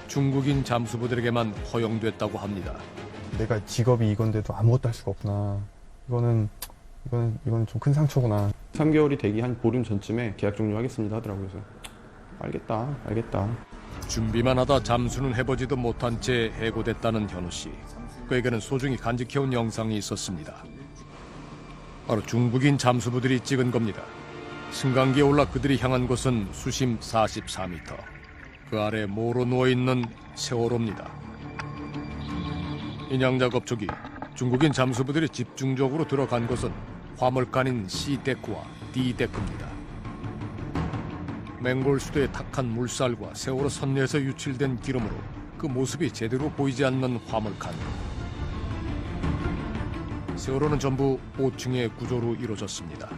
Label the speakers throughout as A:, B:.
A: 중국인 잠수부들에게만 허용됐다고 합니다.
B: 내가 직업이 이건데도 아무것도 할 수가 없구나. 이거는 좀 큰 상처구나.
C: 3개월이 되기 한 보름 전쯤에 계약 종료하겠습니다 하더라고요. 그래서 알겠다.
A: 준비만 하다 잠수는 해보지도 못한 채 해고됐다는 현우 씨. 그에게는 소중히 간직해온 영상이 있었습니다. 바로 중국인 잠수부들이 찍은 겁니다. 승강기에 올라 그들이 향한 곳은 수심 44m. 그 아래 모로 누워있는 세월호입니다. 인양 작업 초기 중국인 잠수부들이 집중적으로 들어간 곳은 화물칸인 C데크와 D데크입니다. 맹골 수도의 탁한 물살과 세월호 선내에서 유출된 기름으로 그 모습이 제대로 보이지 않는 화물칸. 세월호는 전부 5층의 구조로 이루어졌습니다.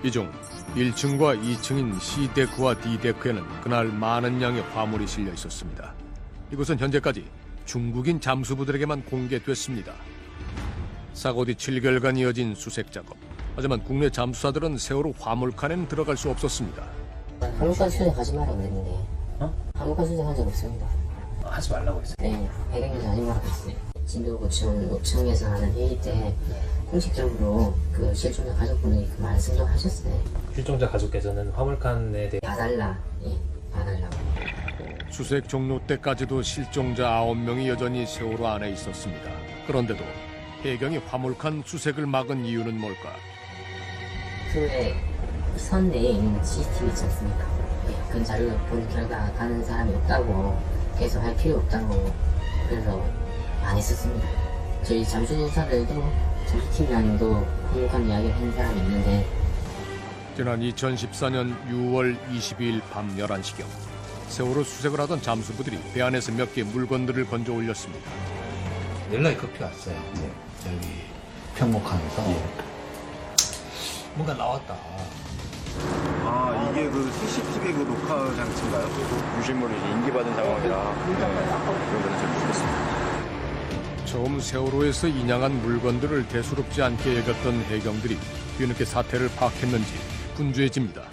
A: 이 중 1층과 2층인 C데크와 D데크에는 그날 많은 양의 화물이 실려 있었습니다. 이곳은 현재까지 중국인 잠수부들에게만 공개됐습니다. 사고 뒤 7개월간 이어진 수색 작업. 하지만 국내 잠수사들은 세월호 화물칸에는 들어갈 수 없었습니다.
D: 화물칸 수색하지 말라고 했는데 화물칸 수색한 적 없습니다.
E: 하지 말라고 했어요.
D: 네, 배경에서 하지 말라고 했어요. 진도구청 노청에서 하는 회의 때 공식적으로 그 실종자 가족분이 그 말씀도 하셨어요.
E: 실종자 가족께서는 화물칸에 대해
D: 봐달라고.
A: 수색 종료 때까지도 실종자 9명이 여전히 세월호 안에 있었습니다. 그런데도 해경이 화물칸 수색을 막은 이유는 뭘까?
D: 그 선 내에 있는 CCTV 있지 않습니까? 그 자료를 본 결과 가는 사람이 없다고 계속 할 필요 없다고 그래서 안 했었습니다. 저희 잠수사들도 잠수팀장님도 화물칸 이야기를 한 사람이 있는데
A: 지난 2014년 6월 22일 밤 11시경 세월호 수색을 하던 잠수부들이 배 안에서 몇 개의 물건들을 건져 올렸습니다.
F: 연락이 급히 왔어요. 여기 평목항에서 뭔가 나왔다.
G: 아, 이게 그 CCTV 그 녹화 장치인가요?
C: 유실물이 인기받은 상황이라 그런 거는 잘 모르겠습니다.
A: 처음 세월호에서 인양한 물건들을 대수롭지 않게 여겼던 해경들이 뒤늦게 사태를 파악했는지 분주해집니다.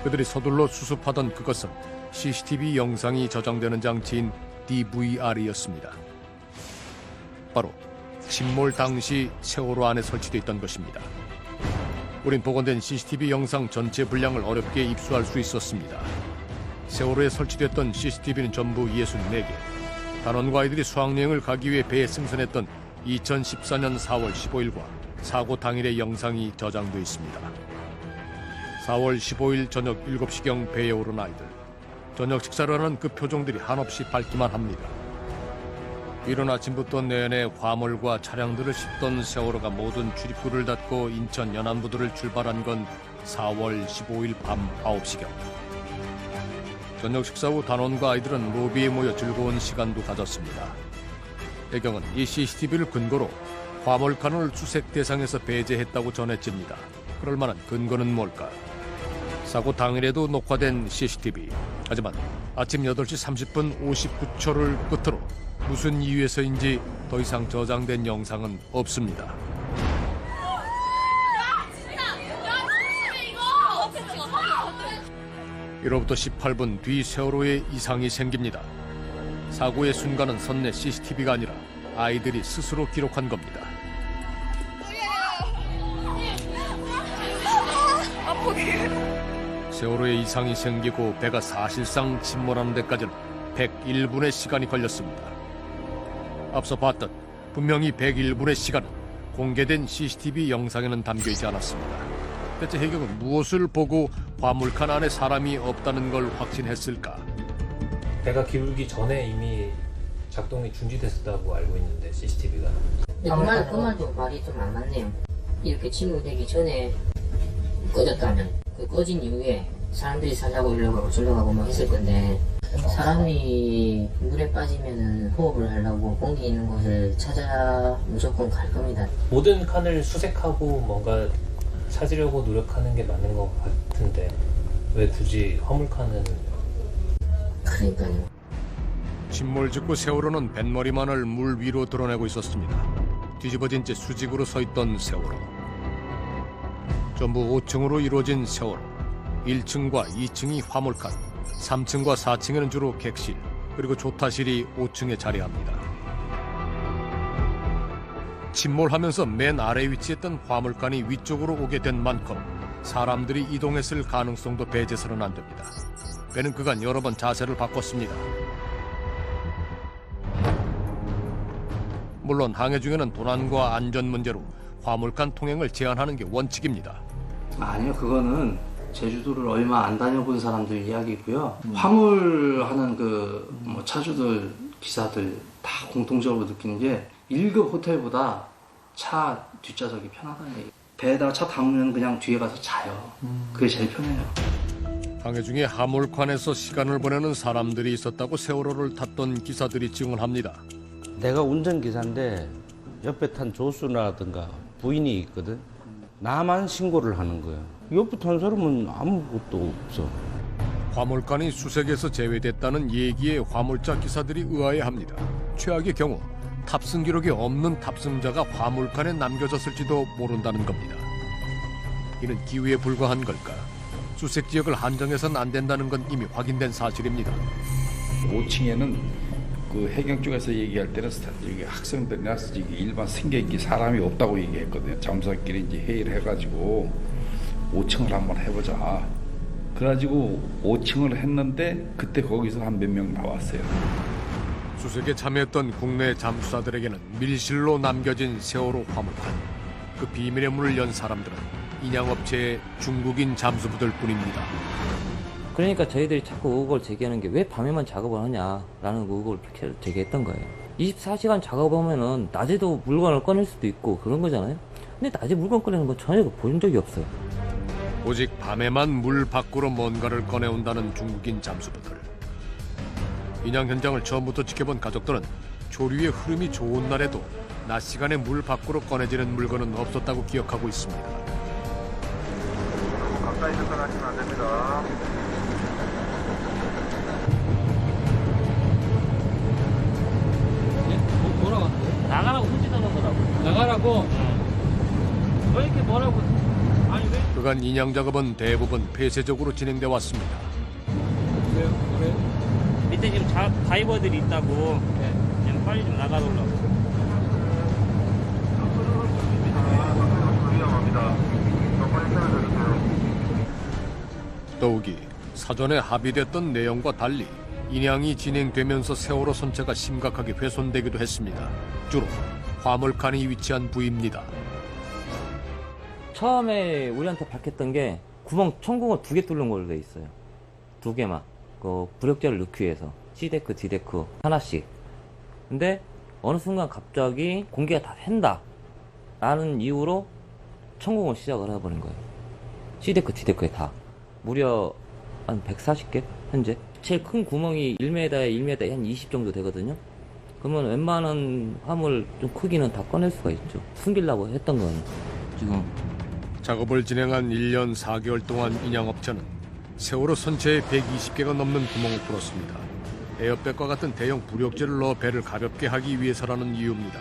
A: 그들이 서둘러 수습하던 그것은 CCTV 영상이 저장되는 장치인 DVR이었습니다. 바로 침몰 당시 세월호 안에 설치되어 있던 것입니다. 우린 복원된 CCTV 영상 전체 분량을 어렵게 입수할 수 있었습니다. 세월호에 설치됐던 CCTV는 전부 64개. 단원과 아이들이 수학여행을 가기 위해 배에 승선했던 2014년 4월 15일과 사고 당일의 영상이 저장되어 있습니다. 4월 15일 저녁 7시경 배에 오른 아이들. 저녁 식사를 하는 그 표정들이 한없이 밝기만 합니다. 이른 아침부터 내내 화물과 차량들을 싣던 세월호가 모든 출입구를 닫고 인천 연안부두를 출발한 건 4월 15일 밤 9시경. 저녁 식사 후 단원과 아이들은 로비에 모여 즐거운 시간도 가졌습니다. 해경은 이 CCTV를 근거로 화물칸을 수색 대상에서 배제했다고 전해집니다. 그럴 만한 근거는 뭘까? 사고 당일에도 녹화된 CCTV. 하지만 아침 8시 30분 59초를 끝으로 무슨 이유에서인지 더 이상 저장된 영상은 없습니다. 이로부터 18분 뒤 세월호에 이상이 생깁니다. 사고의 순간은 선내 CCTV가 아니라 아이들이 스스로 기록한 겁니다. 세월호에 이상이 생기고 배가 사실상 침몰하는 데까지는 101분의 시간이 걸렸습니다. 앞서 봤던 분명히 101분의 시간은 공개된 CCTV 영상에는 담겨있지 않았습니다. 대체 해경은 무엇을 보고 화물칸 안에 사람이 없다는 걸 확신했을까?
E: 배가 기울기 전에 이미 작동이 중지됐었다고 알고 있는데 CCTV가
D: 그 말도 말이 좀 안 맞네요. 이렇게 침몰되기 전에 꺼졌다면 그 꺼진 이후에 사람들이 살자고 이러고 어쩌려고 막 했을 건데 사람이 물에 빠지면은 호흡을 하려고 공기 있는 곳을 찾아 무조건 갈 겁니다.
E: 모든 칸을 수색하고 뭔가 찾으려고 노력하는 게 맞는 것 같은데 왜 굳이 화물칸은
D: 그러니까요.
A: 침몰 직후 세월호는 뱃머리만을 물 위로 드러내고 있었습니다. 뒤집어진 채 수직으로 서 있던 세월호. 전부 5층으로 이루어진 세월호. 1층과 2층이 화물칸, 3층과 4층에는 주로 객실, 그리고 조타실이 5층에 자리합니다. 침몰하면서 맨 아래에 위치했던 화물칸이 위쪽으로 오게 된 만큼 사람들이 이동했을 가능성도 배제서는 안 됩니다. 배는 그간 여러 번 자세를 바꿨습니다. 물론 항해 중에는 도난과 안전 문제로 화물칸 통행을 제한하는 게 원칙입니다.
F: 아니요, 그거는 제주도를 얼마 안 다녀본 사람들 이야기고요. 화물하는 뭐 차주들, 기사들 다 공통적으로 느끼는 게 1급 호텔보다 차 뒷좌석이 편하다는 얘기. 배에다가 차 담으면 그냥 뒤에 가서 자요. 그게 제일 편해요.
A: 항해 중에 화물칸에서 시간을 보내는 사람들이 있었다고 세월호를 탔던 기사들이 증언합니다.
H: 내가 운전기사인데 옆에 탄 조수라든가 부인이 있거든. 나만 신고를 하는 거예요. 옆에 탄 사람은 아무것도 없어.
A: 화물칸이 수색에서 제외됐다는 얘기에 화물차 기사들이 의아해합니다. 최악의 경우 탑승 기록이 없는 탑승자가 화물칸에 남겨졌을지도 모른다는 겁니다. 이는 기회에 불과한 걸까? 수색 지역을 한정해서는 안 된다는 건 이미 확인된 사실입니다.
I: 5층에는 그 해경 쪽에서 얘기할 때는 여기 학생들이나 일반 승객이 사람이 없다고 얘기했거든요. 잠수함끼리 이제 회의를 해가지고 5층을 한번 해보자. 그래가지고 5층을 했는데 그때 거기서 한 몇 명 나왔어요.
A: 수색에 참여했던 국내 잠수사들에게는 밀실로 남겨진 세월호 화물칸. 그 비밀의 문을 연 사람들은 인양업체의 중국인 잠수부들 뿐입니다.
D: 그러니까 저희들이 자꾸 의혹을 제기하는 게 왜 밤에만 작업을 하냐라는 의혹을 제기했던 거예요. 24시간 작업하면은 낮에도 물건을 꺼낼 수도 있고 그런 거잖아요. 근데 낮에 물건 꺼내는 건 전혀 본 적이 없어요.
A: 오직 밤에만 물 밖으로 뭔가를 꺼내온다는 중국인 잠수부들. 인양 현장을 처음부터 지켜본 가족들은 조류의 흐름이 좋은 날에도 낮 시간에 물 밖으로 꺼내지는 물건은 없었다고 기억하고 있습니다.
G: 가까이 접근하시면 안 됩니다.
D: 뭐라고? 나가라고 손짓하는 거라고. 나가라고? 왜 이렇게 뭐라고? 아니 왜?
A: 그간 인양 작업은 대부분 폐쇄적으로 진행돼 왔습니다.
D: 그래요? 밑에 지금 다이버들이 있다고. 그냥 빨리 좀 나가달라고.
G: 위험합니다. 더 빨리 떨어져주세요.
A: 더욱이 사전에 합의됐던 내용과 달리 인양이 진행되면서 세월호 선체가 심각하게 훼손되기도 했습니다. 주로 화물칸이 위치한 부위입니다.
D: 처음에 우리한테 밝혔던 게 구멍 천공을 2개 뚫는 걸로 돼 있어요. 2개만. 그 부력제를 넣기 위해서 C데크, D데크 하나씩. 근데 어느 순간 갑자기 공기가 다 샌다 라는 이유로 천공을 시작을 해버린 거예요. C데크, D데크에 다. 무려 한 140개 현재. 제일 큰 구멍이 1m에 1m 한 20 정도 되거든요. 그러면 웬만한 화물 좀 크기는 다 꺼낼 수가 있죠. 숨기려고 했던 거는 지금.
A: 작업을 진행한 1년 4개월 동안 인양업체는 세월호 선체에 120개가 넘는 구멍을 뚫었습니다. 에어백과 같은 대형 부력제를 넣어 배를 가볍게 하기 위해서라는 이유입니다.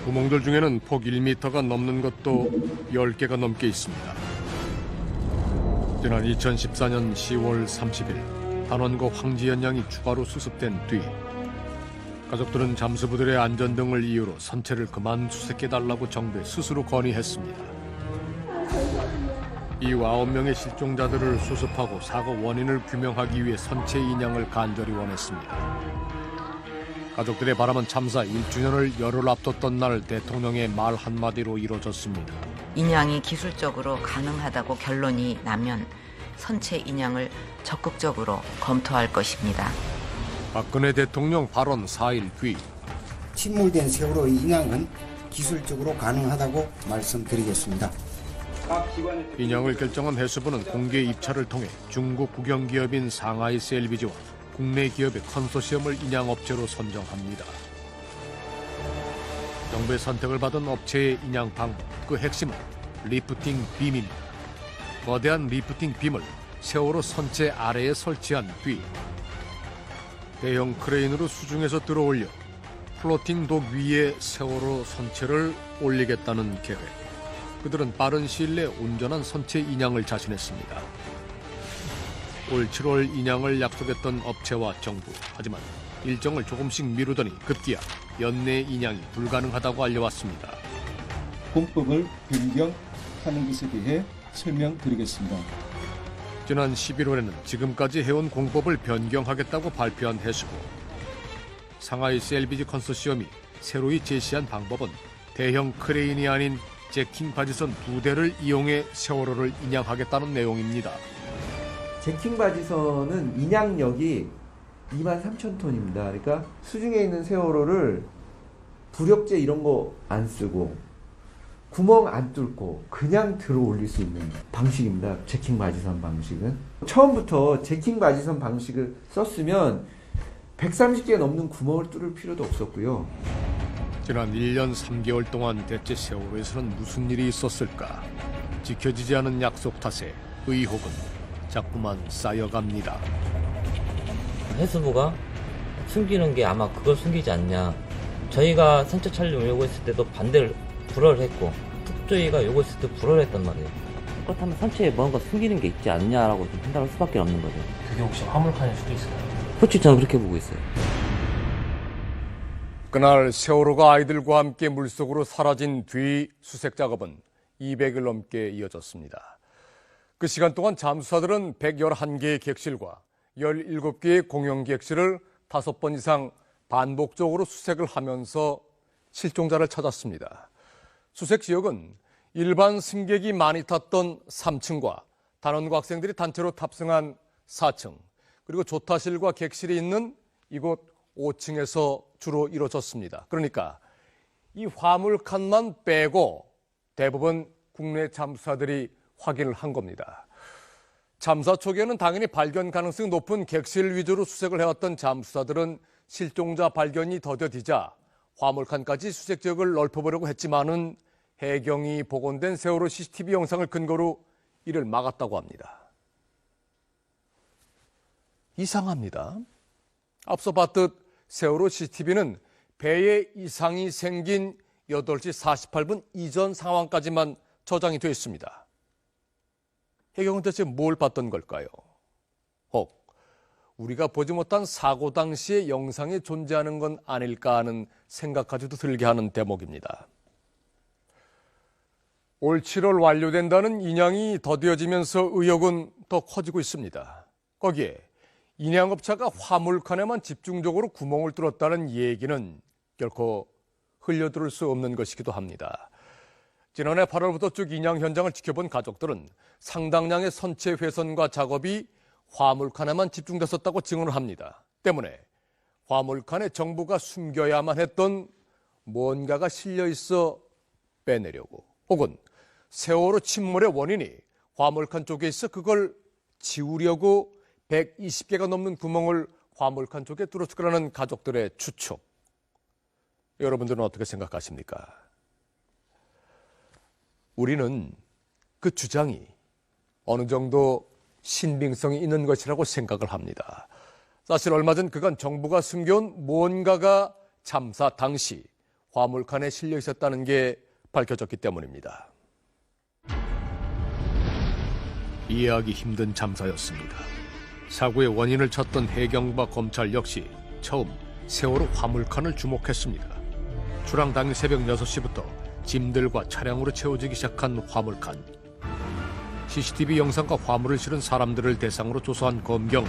A: 구멍들 중에는 폭 1m가 넘는 것도 10개가 넘게 있습니다. 지난 2014년 10월 30일 단원고 황지연 양이 추가로 수습된 뒤 가족들은 잠수부들의 안전 등을 이유로 선체를 그만 수색해달라고 정부에 스스로 건의했습니다. 이후 9명의 실종자들을 수습하고 사고 원인을 규명하기 위해 선체 인양을 간절히 원했습니다. 가족들의 바람은 참사 1주년을 열흘 앞뒀던 날 대통령의 말 한마디로 이뤄졌습니다.
J: 인양이 기술적으로 가능하다고 결론이 나면 선체 인양을 적극적으로 검토할 것입니다.
A: 박근혜 대통령 발언 4일 뒤
K: 침몰된 세월호 인양은 기술적으로 가능하다고 말씀드리겠습니다.
A: 인양을 결정한 해수부는 공개 입찰을 통해 중국 국영기업인 상하이 셀비지와 국내 기업의 컨소시엄을 인양업체로 선정합니다. 정부의 선택을 받은 업체의 인양 방법, 그 핵심은 리프팅 빔입니다. 거대한 리프팅 빔을 세월호 선체 아래에 설치한 뒤 대형 크레인으로 수중에서 들어올려 플로팅 독 위에 세월호 선체를 올리겠다는 계획. 그들은 빠른 시일 내에 온전한 선체 인양을 자신했습니다. 올 7월 인양을 약속했던 업체와 정부. 하지만 일정을 조금씩 미루더니 급기야 연내 인양이 불가능하다고 알려왔습니다.
L: 공법을 변경하는 것에 대해 설명드리겠습니다.
A: 지난 11월에는 지금까지 해온 공법을 변경하겠다고 발표한 해수부. 상하이 CLBG 컨소시엄이 새로이 제시한 방법은 대형 크레인이 아닌 제킹 바지선 2대를 이용해 세월호를 인양하겠다는 내용입니다.
M: 제킹 바지선은 인양력이 23,000톤입니다. 그러니까 수중에 있는 세월호를 부력제 이런 거 안 쓰고 구멍 안 뚫고 그냥 들어 올릴 수 있는 방식입니다. 제킹 바지선 방식은. 처음부터 제킹 바지선 방식을 썼으면 130개 넘는 구멍을 뚫을 필요도 없었고요.
A: 지난 1년 3개월 동안 대체 세월호에서는 무슨 일이 있었을까? 지켜지지 않은 약속 탓에 의혹은 자꾸만 쌓여갑니다.
N: 해수부가 숨기는 게 아마 그걸 숨기지 않냐. 저희가 선체 촬영 요구했을 때도 반대를 불허를 했고 특조위가 요구했을 때 불허를 했단 말이에요. 그렇다면 선체에 뭔가 숨기는 게 있지 않냐라고 좀 판단할 수밖에 없는 거죠.
E: 그게 혹시 화물칸일 수도 있어요?
N: 솔직히 저는 그렇게 보고 있어요.
A: 그날 세월호가 아이들과 함께 물속으로 사라진 뒤 수색 작업은 200일 넘게 이어졌습니다. 그 시간 동안 잠수사들은 111개의 객실과 17개의 공용 객실을 5번 이상 반복적으로 수색을 하면서 실종자를 찾았습니다. 수색 지역은 일반 승객이 많이 탔던 3층과 단원고 학생들이 단체로 탑승한 4층, 그리고 조타실과 객실이 있는 이곳 5층에서 주로 이루어졌습니다. 그러니까 이 화물칸만 빼고 대부분 국내 잠수사들이 확인을 한 겁니다. 잠수사 초기에는 당연히 발견 가능성이 높은 객실 위주로 수색을 해왔던 잠수사들은 실종자 발견이 더뎌지자 화물칸까지 수색 지역을 넓혀보려고 했지만은 해경이 복원된 세월호 CCTV 영상을 근거로 이를 막았다고 합니다. 이상합니다. 앞서 봤듯 세월호 CCTV는 배에 이상이 생긴 8시 48분 이전 상황까지만 저장이 되어 있습니다. 해경은 대체 뭘 봤던 걸까요? 혹 우리가 보지 못한 사고 당시의 영상이 존재하는 건 아닐까 하는 생각까지도 들게 하는 대목입니다. 올 7월 완료된다는 인양이 더뎌지면서 의혹은 더 커지고 있습니다. 거기에 인양업체가 화물칸에만 집중적으로 구멍을 뚫었다는 얘기는 결코 흘려들을 수 없는 것이기도 합니다. 지난해 8월부터 쭉 인양 현장을 지켜본 가족들은 상당량의 선체 훼손과 작업이 화물칸에만 집중됐었다고 증언을 합니다. 때문에 화물칸에 정부가 숨겨야만 했던 뭔가가 실려 있어 빼내려고, 혹은 세월호 침몰의 원인이 화물칸 쪽에 있어 그걸 지우려고 120개가 넘는 구멍을 화물칸 쪽에 뚫었을 거라는 가족들의 추측. 여러분들은 어떻게 생각하십니까? 우리는 그 주장이 어느 정도 신빙성이 있는 것이라고 생각을 합니다. 사실 얼마 전 그간 정부가 숨겨온 뭔가가 참사 당시 화물칸에 실려 있었다는 게 밝혀졌기 때문입니다. 이해하기 힘든 참사였습니다. 사고의 원인을 찾던 해경과 검찰 역시 처음 세월호 화물칸을 주목했습니다. 출항 당일 새벽 6시부터 짐들과 차량으로 채워지기 시작한 화물칸. CCTV 영상과 화물을 실은 사람들을 대상으로 조사한 검경.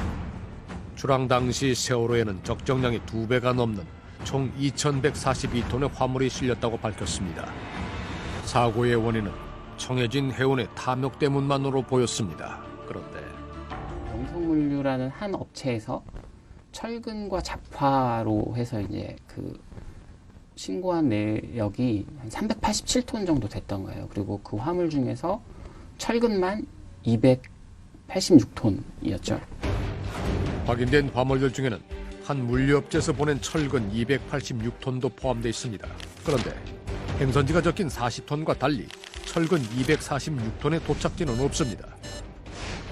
A: 출항 당시 세월호에는 적정량이 2배가 넘는 총 2,142톤의 화물이 실렸다고 밝혔습니다. 사고의 원인은 청해진 해운의 탐욕 때문만으로 보였습니다. 그런데
O: 영성물류라는 한 업체에서 철근과 잡화로 해서 이제 그 신고한 내역이 한 387톤 정도 됐던 거예요. 그리고 그 화물 중에서 철근만 286톤이었죠.
A: 확인된 화물들 중에는 한 물류업체에서 보낸 철근 286톤도 포함되어 있습니다. 그런데 행선지가 적힌 40톤과 달리 철근 246톤의 도착지는 없습니다.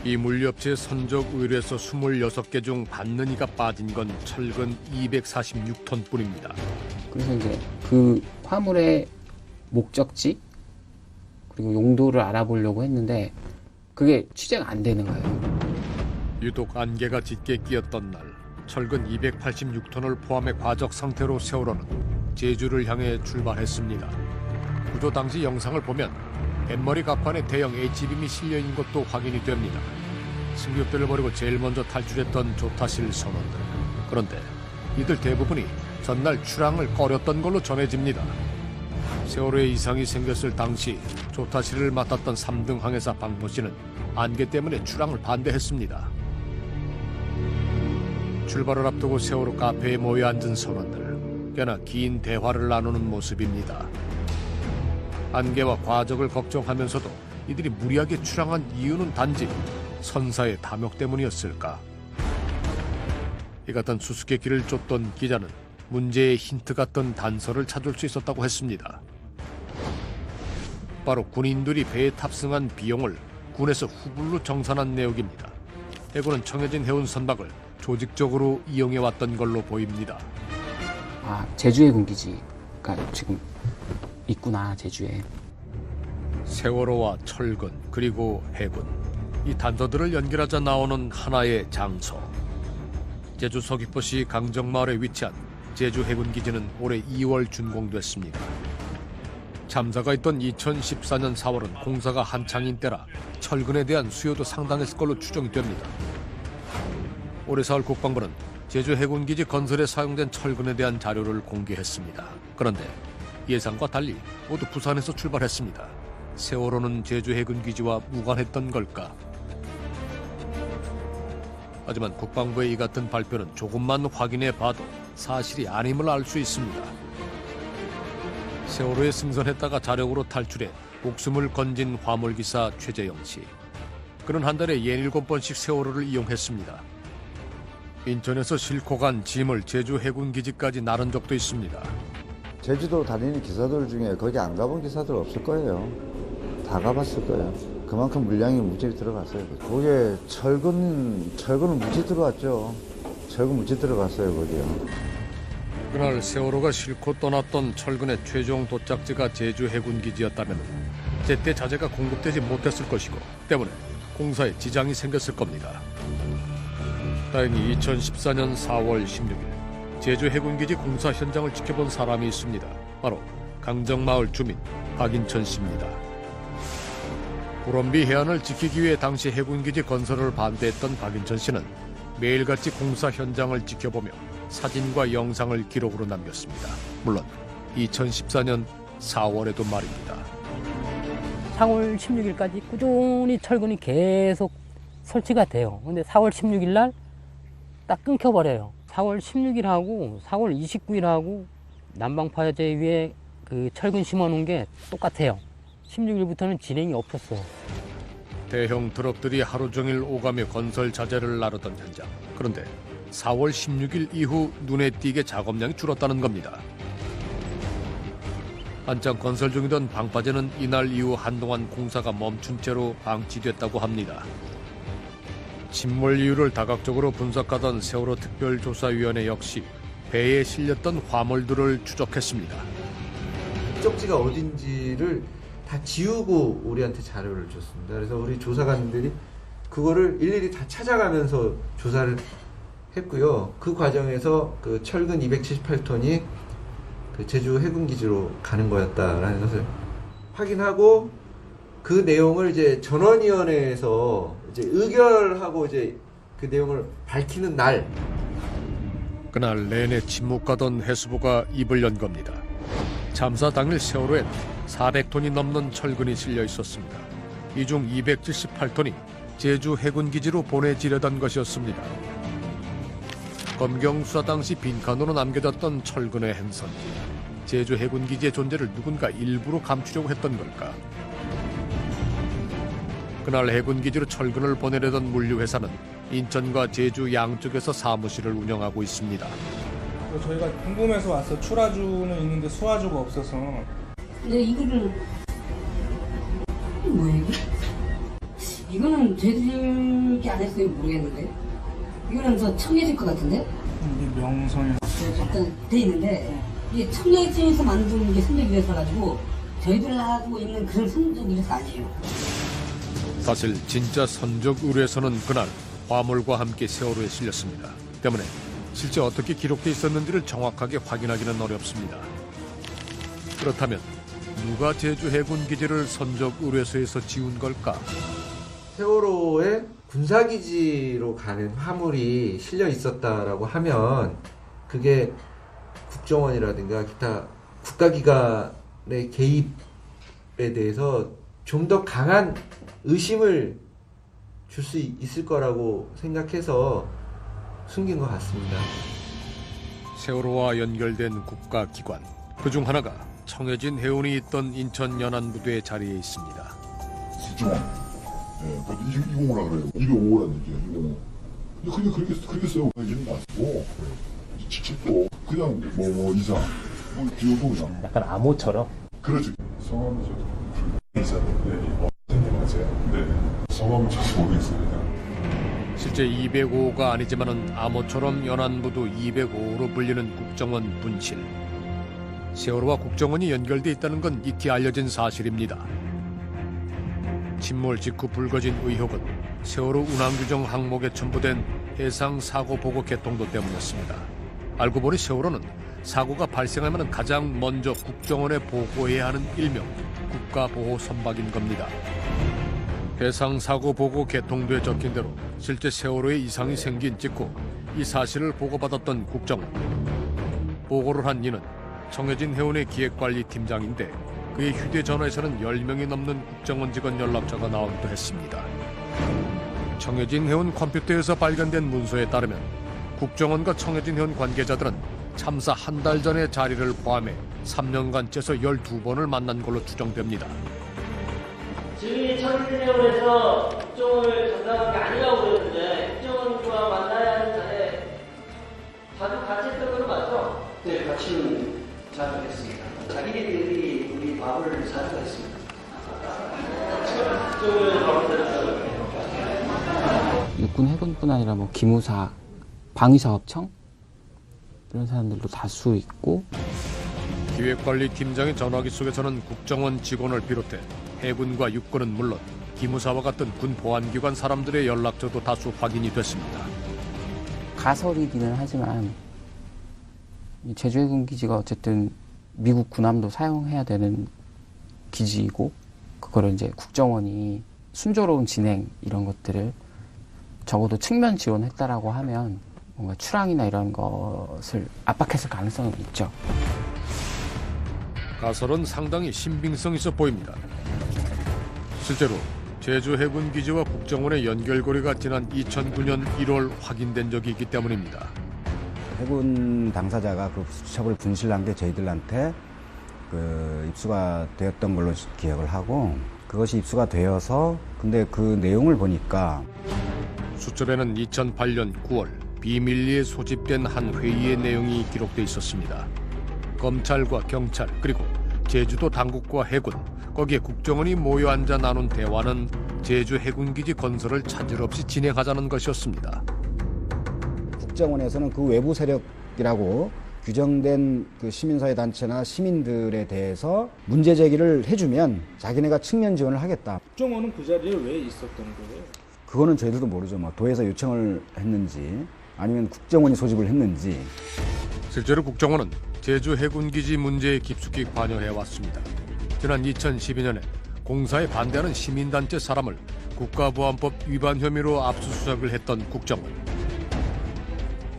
A: 이 물류업체의 선적 의뢰서 26개 중 받는 이가 빠진 건 철근 246톤 뿐입니다.
O: 그래서 이제 그 화물의 목적지 그리고 용도를 알아보려고 했는데 그게 취재가 안 되는 거예요.
A: 유독 안개가 짙게 끼었던 날, 철근 286톤을 포함해 과적 상태로 세월호는 제주를 향해 출발했습니다. 구조 당시 영상을 보면 뱃머리 갑판에 대형 H빔이 실려있는 것도 확인이 됩니다. 승객들을 버리고 제일 먼저 탈출했던 조타실 선원들. 그런데 이들 대부분이 전날 출항을 꺼렸던 걸로 전해집니다. 세월호에 이상이 생겼을 당시 조타실을 맡았던 3등 항해사 박모 씨는 안개 때문에 출항을 반대했습니다. 출발을 앞두고 세월호 카페에 모여 앉은 선원들, 꽤나 긴 대화를 나누는 모습입니다. 안개와 과적을 걱정하면서도 이들이 무리하게 출항한 이유는 단지 선사의 탐욕 때문이었을까? 이 같은 수수께끼를 쫓던 기자는 문제의 힌트 같던 단서를 찾을 수 있었다고 했습니다. 바로 군인들이 배에 탑승한 비용을 군에서 후불로 정산한 내역입니다. 해군은 정해진 해운 선박을 조직적으로 이용해왔던 걸로 보입니다.
O: 아, 제주 해군기지가 지금 있구나, 제주에.
A: 세월호와 철근 그리고 해군, 이 단서들을 연결하자 나오는 하나의 장소. 제주 서귀포시 강정마을에 위치한 제주 해군기지는 올해 2월 준공됐습니다. 참사가 있던 2014년 4월은 공사가 한창인 때라 철근에 대한 수요도 상당했을 걸로 추정이 됩니다. 올해 4월 국방부는 제주 해군기지 건설에 사용된 철근에 대한 자료를 공개했습니다. 그런데 예상과 달리 모두 부산에서 출발했습니다. 세월호는 제주 해군기지와 무관했던 걸까? 하지만 국방부의 이 같은 발표는 조금만 확인해 봐도 사실이 아님을 알 수 있습니다. 세월호에 승선했다가 자력으로 탈출해 목숨을 건진 화물기사 최재영 씨. 그는 한 달에 17번씩 세월호를 이용했습니다. 인천에서 싣고 간 짐을 제주 해군기지까지 나른 적도 있습니다.
P: 제주도 다니는 기사들 중에 거기 안 가본 기사들 없을 거예요. 다 가봤을 거예요. 그만큼 물량이 무지히 들어갔어요. 거기에 철근은 무지 들어왔죠. 철근 무지 들어갔어요, 거기요.
A: 그날 세월호가 싣고 떠났던 철근의 최종 도착지가 제주 해군기지였다면 제때 자재가 공급되지 못했을 것이고 때문에 공사에 지장이 생겼을 겁니다. 다행히 2014년 4월 16일 제주 해군기지 공사 현장을 지켜본 사람이 있습니다. 바로 강정마을 주민 박인천 씨입니다. 우럼비 해안을 지키기 위해 당시 해군기지 건설을 반대했던 박인천 씨는 매일같이 공사 현장을 지켜보며 사진과 영상을 기록으로 남겼습니다. 물론 2014년 4월에도 말입니다.
Q: 4월 16일까지 꾸준히 철근이 계속 설치가 돼요. 근데 4월 16일 날 딱 끊겨버려요. 4월 16일하고 4월 29일하고 난방파제 위에 그 철근 심어놓은 게 똑같아요. 16일부터는 진행이 없었어요.
A: 대형 트럭들이 하루 종일 오가며 건설 자재를 나르던 현장. 그런데 4월 16일 이후 눈에 띄게 작업량이 줄었다는 겁니다. 한창 건설 중이던 방파제는 이날 이후 한동안 공사가 멈춘 채로 방치됐다고 합니다. 침몰 이유를 다각적으로 분석하던 세월호 특별조사위원회 역시 배에 실렸던 화물들을 추적했습니다.
M: 목적지가 어딘지를 다 지우고 우리한테 자료를 줬습니다. 그래서 우리 조사관들이 그거를 일일이 다 찾아가면서 조사를 했고요. 그 과정에서 그 철근 278톤이 그 제주 해군기지로 가는 거였다라는 것을 확인하고 그 내용을 이제 전원위원회에서 이제 의결하고 이제 그 내용을 밝히는 날.
A: 그날 내내 침묵하던 해수부가 입을 연 겁니다. 참사 당일 세월호엔 400톤이 넘는 철근이 실려 있었습니다. 이 중 278톤이 제주 해군기지로 보내지려던 것이었습니다. 검경 수사 당시 빈칸으로 남겨졌던 철근의 행선지. 제주 해군기지의 존재를 누군가 일부러 감추려고 했던 걸까? 그날 해군기지로 철근을 보내려던 물류회사는 인천과 제주 양쪽에서 사무실을 운영하고 있습니다.
R: 저희가 궁금해서 와서 출하주는 있는데 수하주가 없어서.
D: 근데 이거를 뭐야 이거? 이거는 저희들이 안 했어요. 모르겠는데 이거는 저 청해질 것 같은데?
R: 이게 명성이
D: 일단 돼 있는데 이게 청해진에서 만든 게 선적이라서 가지고 저희들 하고 있는 그런 선적이라서 아니에요.
A: 사실 진짜 선적 의뢰서는 그날 화물과 함께 세월호에 실렸습니다. 때문에 실제 어떻게 기록돼 있었는지를 정확하게 확인하기는 어렵습니다. 그렇다면 누가 제주 해군 기지를 선적 의뢰소에서 지운 걸까?
M: 세월호에 군사기지로 가는 화물이 실려 있었다라고 하면 그게 국정원이라든가 기타 국가기관의 개입에 대해서 좀 더 강한 의심을 줄 수 있을 거라고 생각해서 숨긴 것 같습니다.
A: 세월호와 연결된 국가기관, 그중 하나가 청해진 해운이 있던 인천 연안부두의 자리에 있습니다.
S: 국정원. 예, 205라 그래요. 205라는 얘기예요. 205. 근데 그렇게 써요. 얘기는 안 쓰고 직책도 그냥 뭐 이상 기호도 그냥.
E: 약간 암호처럼.
S: 그렇지. 성함이 저도 이사인데 생각하세요. 네. 성함은 잘 모르겠어요.
A: 실제 205가 아니지만은 암호처럼 연안부두 205로 불리는 국정원 분실. 세월호와 국정원이 연결돼 있다는 건 익히 알려진 사실입니다. 침몰 직후 불거진 의혹은 세월호 운항 규정 항목에 첨부된 해상 사고 보고 개통도 때문이었습니다. 알고 보니 세월호는 사고가 발생하면 가장 먼저 국정원에 보고해야 하는 일명 국가보호 선박인 겁니다. 해상 사고 보고 개통도에 적힌 대로 실제 세월호에 이상이 생긴 직후 이 사실을 보고받았던 국정원. 보고를 한 이는 청해진 해운의 기획관리팀장인데 그의 휴대전화에서는 10명이 넘는 국정원 직원 연락처가 나오기도 했습니다. 청해진 해운 컴퓨터에서 발견된 문서에 따르면 국정원과 청해진 해운 관계자들은 참사 한 달 전의 자리를 포함해 3년간 째서 12번을 만난 걸로 추정됩니다.
T: 증인이 청해진 해운에서 국정원을 전담한 게 아니라고 그랬는데 국정원과 만나야 하는 자리에 자주 같이 했던 건 맞죠? 네, 같이는 자주 했습니다. 자기네들이 우리 밥을 자주 했습니다.
O: 육군 해군뿐 아니라 뭐 기무사, 방위사업청 이런 사람들도 다수 있고.
A: 기획관리팀장의 전화기 속에서는 국정원 직원을 비롯해 해군과 육군은 물론 기무사와 같은 군 보안기관 사람들의 연락처도 다수 확인이 됐습니다.
O: 가설이기는 하지만 이 제주해군 기지가 어쨌든 미국 군함도 사용해야 되는 기지이고 그거를 이제 국정원이 순조로운 진행 이런 것들을 적어도 측면 지원했다라고 하면 뭔가 출항이나 이런 것을 압박했을 가능성은 있죠.
A: 가설은 상당히 신빙성 있어 보입니다. 실제로 제주 해군 기지와 국정원의 연결고리가 지난 2009년 1월 확인된 적이 있기 때문입니다.
U: 해군 당사자가 그 수첩을 분실한 게 저희들한테 입수가 되었던 걸로 기억을 하고 그것이 입수가 되어서 근데 그 내용을 보니까
A: 수첩에는 2008년 9월 비밀리에 소집된 한 회의의 내용이 기록돼 있었습니다. 검찰과 경찰 그리고 제주도 당국과 해군 거기에 국정원이 모여 앉아 나눈 대화는 제주 해군기지 건설을 차질 없이 진행하자는 것이었습니다.
U: 국정원에서는 그 외부 세력이라고 규정된 그 시민사회 단체나 시민들에 대해서 문제 제기를 해주면 자기네가 측면 지원을 하겠다.
R: 국정원은 그 자리에 왜 있었던 거예요?
U: 그거는 저희들도 모르죠. 뭐 도에서 요청을 했는지 아니면 국정원이 소집을 했는지.
A: 실제로 국정원은 제주 해군기지 문제에 깊숙이 관여해왔습니다. 지난 2012년에 공사에 반대하는 시민단체 사람을 국가보안법 위반 혐의로 압수수색을 했던 국정원.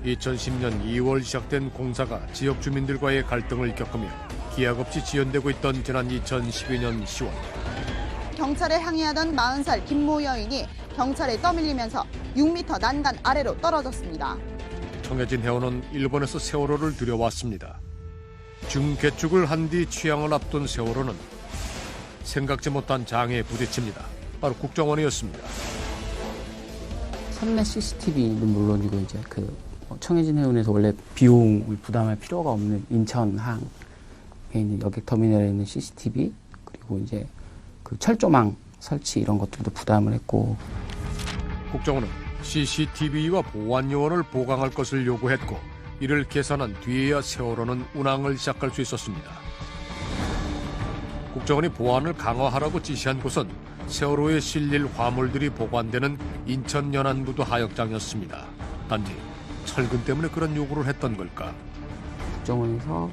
A: 2010년 2월 시작된 공사가 지역 주민들과의 갈등을 겪으며 기약 없이 지연되고 있던 지난 2012년 10월.
V: 경찰에 항의하던 40살 김모 여인이 경찰에 떠밀리면서 6m 난간 아래로 떨어졌습니다.
A: 청해진 해운은 일본에서 세월호를 들여왔습니다. 중개축을 한 뒤 취항을 앞둔 세월호는 생각지 못한 장애에 부딪힙니다. 바로 국정원이었습니다.
O: 선내 CCTV는 물론이고 이제 청해진 해운에서 원래 비용을 부담할 필요가 없는 인천항에 있는 여객터미널에 있는 CCTV 그리고 이제 그 철조망 설치 이런 것들도 부담을 했고
A: 국정원은 CCTV와 보안 요원을 보강할 것을 요구했고 이를 계산한 뒤에야 세월호는 운항을 시작할 수 있었습니다. 국정원이 보안을 강화하라고 지시한 곳은 세월호에 실릴 화물들이 보관되는 인천 연안부두 하역장이었습니다. 단지 철근 때문에 그런 요구를 했던 걸까?
O: 국정원에서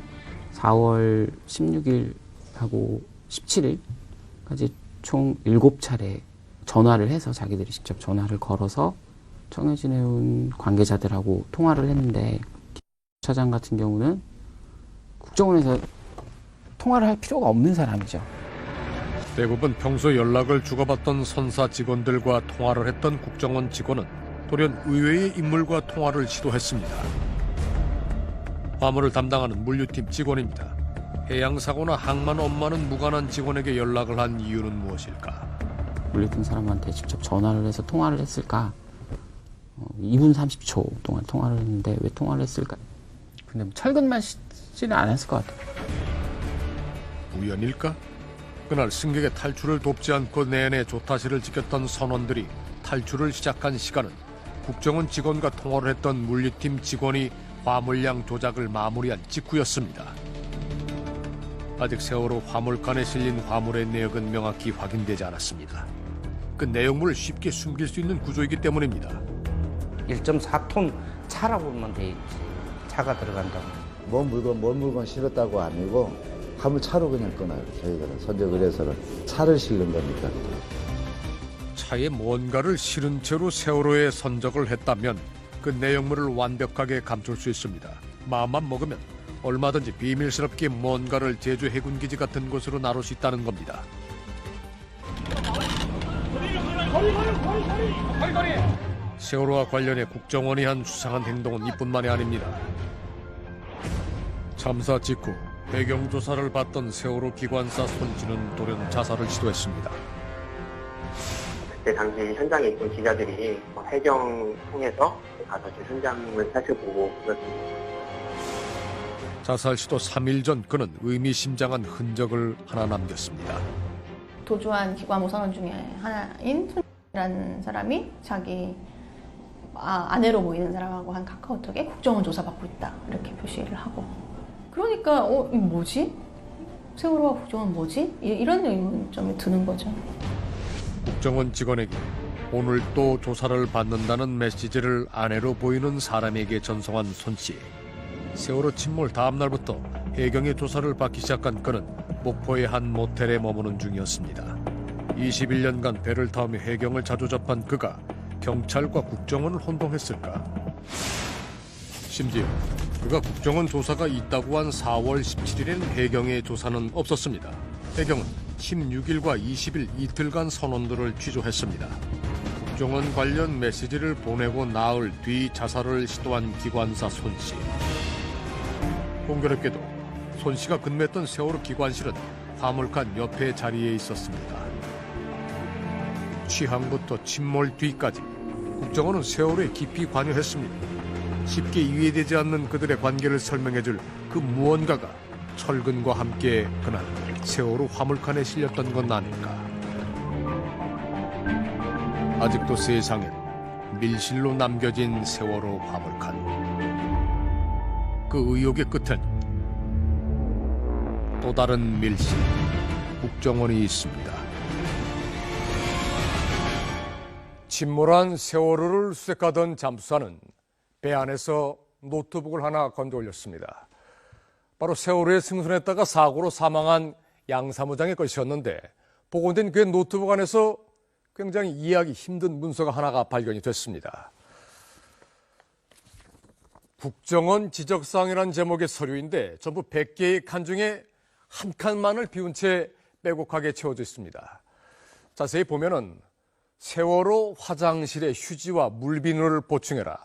O: 4월 16일하고 17일까지 총 7차례 전화를 해서 자기들이 직접 전화를 걸어서 청해진 해운 관계자들하고 통화를 했는데 차장 같은 경우는 국정원에서 통화를 할 필요가 없는 사람이죠.
A: 대부분 평소 연락을 주고받던 선사 직원들과 통화를 했던 국정원 직원은 돌연 의외의 인물과 통화를 시도했습니다. 화물을 담당하는 물류팀 직원입니다. 해양사고나 항만 업무는 무관한 직원에게 연락을 한 이유는 무엇일까?
O: 물류팀 사람한테 직접 전화를 해서 통화를 했을까? 2분 30초 동안 통화를 했는데 왜 통화를 했을까? 근데 철근만 씻지는 않았을 것 같아요.
A: 우연일까? 그날 승객의 탈출을 돕지 않고 내내 조타실을 지켰던 선원들이 탈출을 시작한 시간은 국정원 직원과 통화를 했던 물류팀 직원이 화물량 조작을 마무리한 직후였습니다. 아직 세월호 화물칸에 실린 화물의 내역은 명확히 확인되지 않았습니다. 그 내용물을 쉽게 숨길 수 있는 구조이기 때문입니다.
H: 1.4톤 차라고만 돼 있지. 차가 들어간다고.
P: 뭔 물건 실었다고 아니고 화물차로 그냥 끊어요. 저희들은 선적 의뢰서를 차를 실는 겁니까?
A: 차에 뭔가를 실은 채로 세월호에 선적을 했다면 그 내용물을 완벽하게 감출 수 있습니다. 마음만 먹으면 얼마든지 비밀스럽게 뭔가를 제주 해군기지 같은 곳으로 나눌 수 있다는 겁니다. 세월호와 관련해 국정원이 한 수상한 행동은 이뿐만이 아닙니다. 참사 직후 배경 조사를 받던 세월호 기관사 손씨는 돌연 자살을 시도했습니다.
B: 그때 당시 현장에 있던 기자들이 해경 통해서 가서 현장을 살펴보고 그랬습니다.
A: 자살 시도 3일 전 그는 의미심장한 흔적을 하나 남겼습니다.
C: 도주한 기관모 선원 중에 하나인 손이라는 사람이 자기 아내로 보이는 사람하고 한 카카오톡에 국정원 조사받고 있다 이렇게 표시를 하고, 그러니까 이거 뭐지? 세월호와 국정원 뭐지? 이런 의문점이 드는 거죠.
A: 국정원 직원에게 오늘 또 조사를 받는다는 메시지를 아내로 보이는 사람에게 전송한 손 씨. 세월호 침몰 다음 날부터 해경의 조사를 받기 시작한 그는 목포의 한 모텔에 머무는 중이었습니다. 21년간 배를 타며 해경을 자주 접한 그가 경찰과 국정원을 혼동했을까? 심지어 그가 국정원 조사가 있다고 한 4월 17일에는 해경의 조사는 없었습니다. 해경은 16일과 20일 이틀간 선원들을 취조했습니다. 국정원 관련 메시지를 보내고 나흘 뒤 자살을 시도한 기관사 손 씨. 공교롭게도 손 씨가 근무했던 세월호 기관실은 화물칸 옆에 자리에 있었습니다. 취항부터 침몰 뒤까지 국정원은 세월호에 깊이 관여했습니다. 쉽게 이해되지 않는 그들의 관계를 설명해줄 그 무언가가 철근과 함께 그날 세월호 화물칸에 실렸던 건 아닐까. 아직도 세상엔 밀실로 남겨진 세월호 화물칸. 그 의혹의 끝엔 또 다른 밀실, 국정원이 있습니다. 침몰한 세월호를 수색하던 잠수사는 배 안에서 노트북을 하나 건져 올렸습니다. 바로 세월호에 승선했다가 사고로 사망한 양 사무장의 것이었는데 복원된 그 노트북 안에서 굉장히 이해하기 힘든 문서가 하나가 발견이 됐습니다. 국정원 지적사항이라는 제목의 서류인데 전부 100개의 칸 중에 한 칸만을 비운 채 빼곡하게 채워져 있습니다. 자세히 보면은 세월호 화장실에 휴지와 물비누를 보충해라,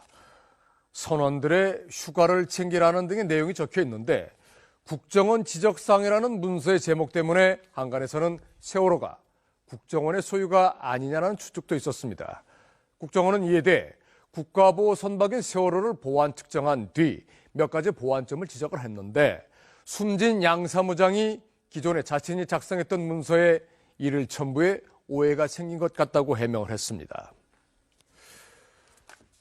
A: 선원들의 휴가를 챙기라는 등의 내용이 적혀 있는데 국정원 지적사항이라는 문서의 제목 때문에 한간에서는 세월호가 국정원의 소유가 아니냐는 추측도 있었습니다. 국정원은 이에 대해 국가보호 선박인 세월호를 보안 측정한 뒤 몇 가지 보완점을 지적을 했는데 숨진 양 사무장이 기존에 자신이 작성했던 문서에 이를 첨부해 오해가 생긴 것 같다고 해명을 했습니다.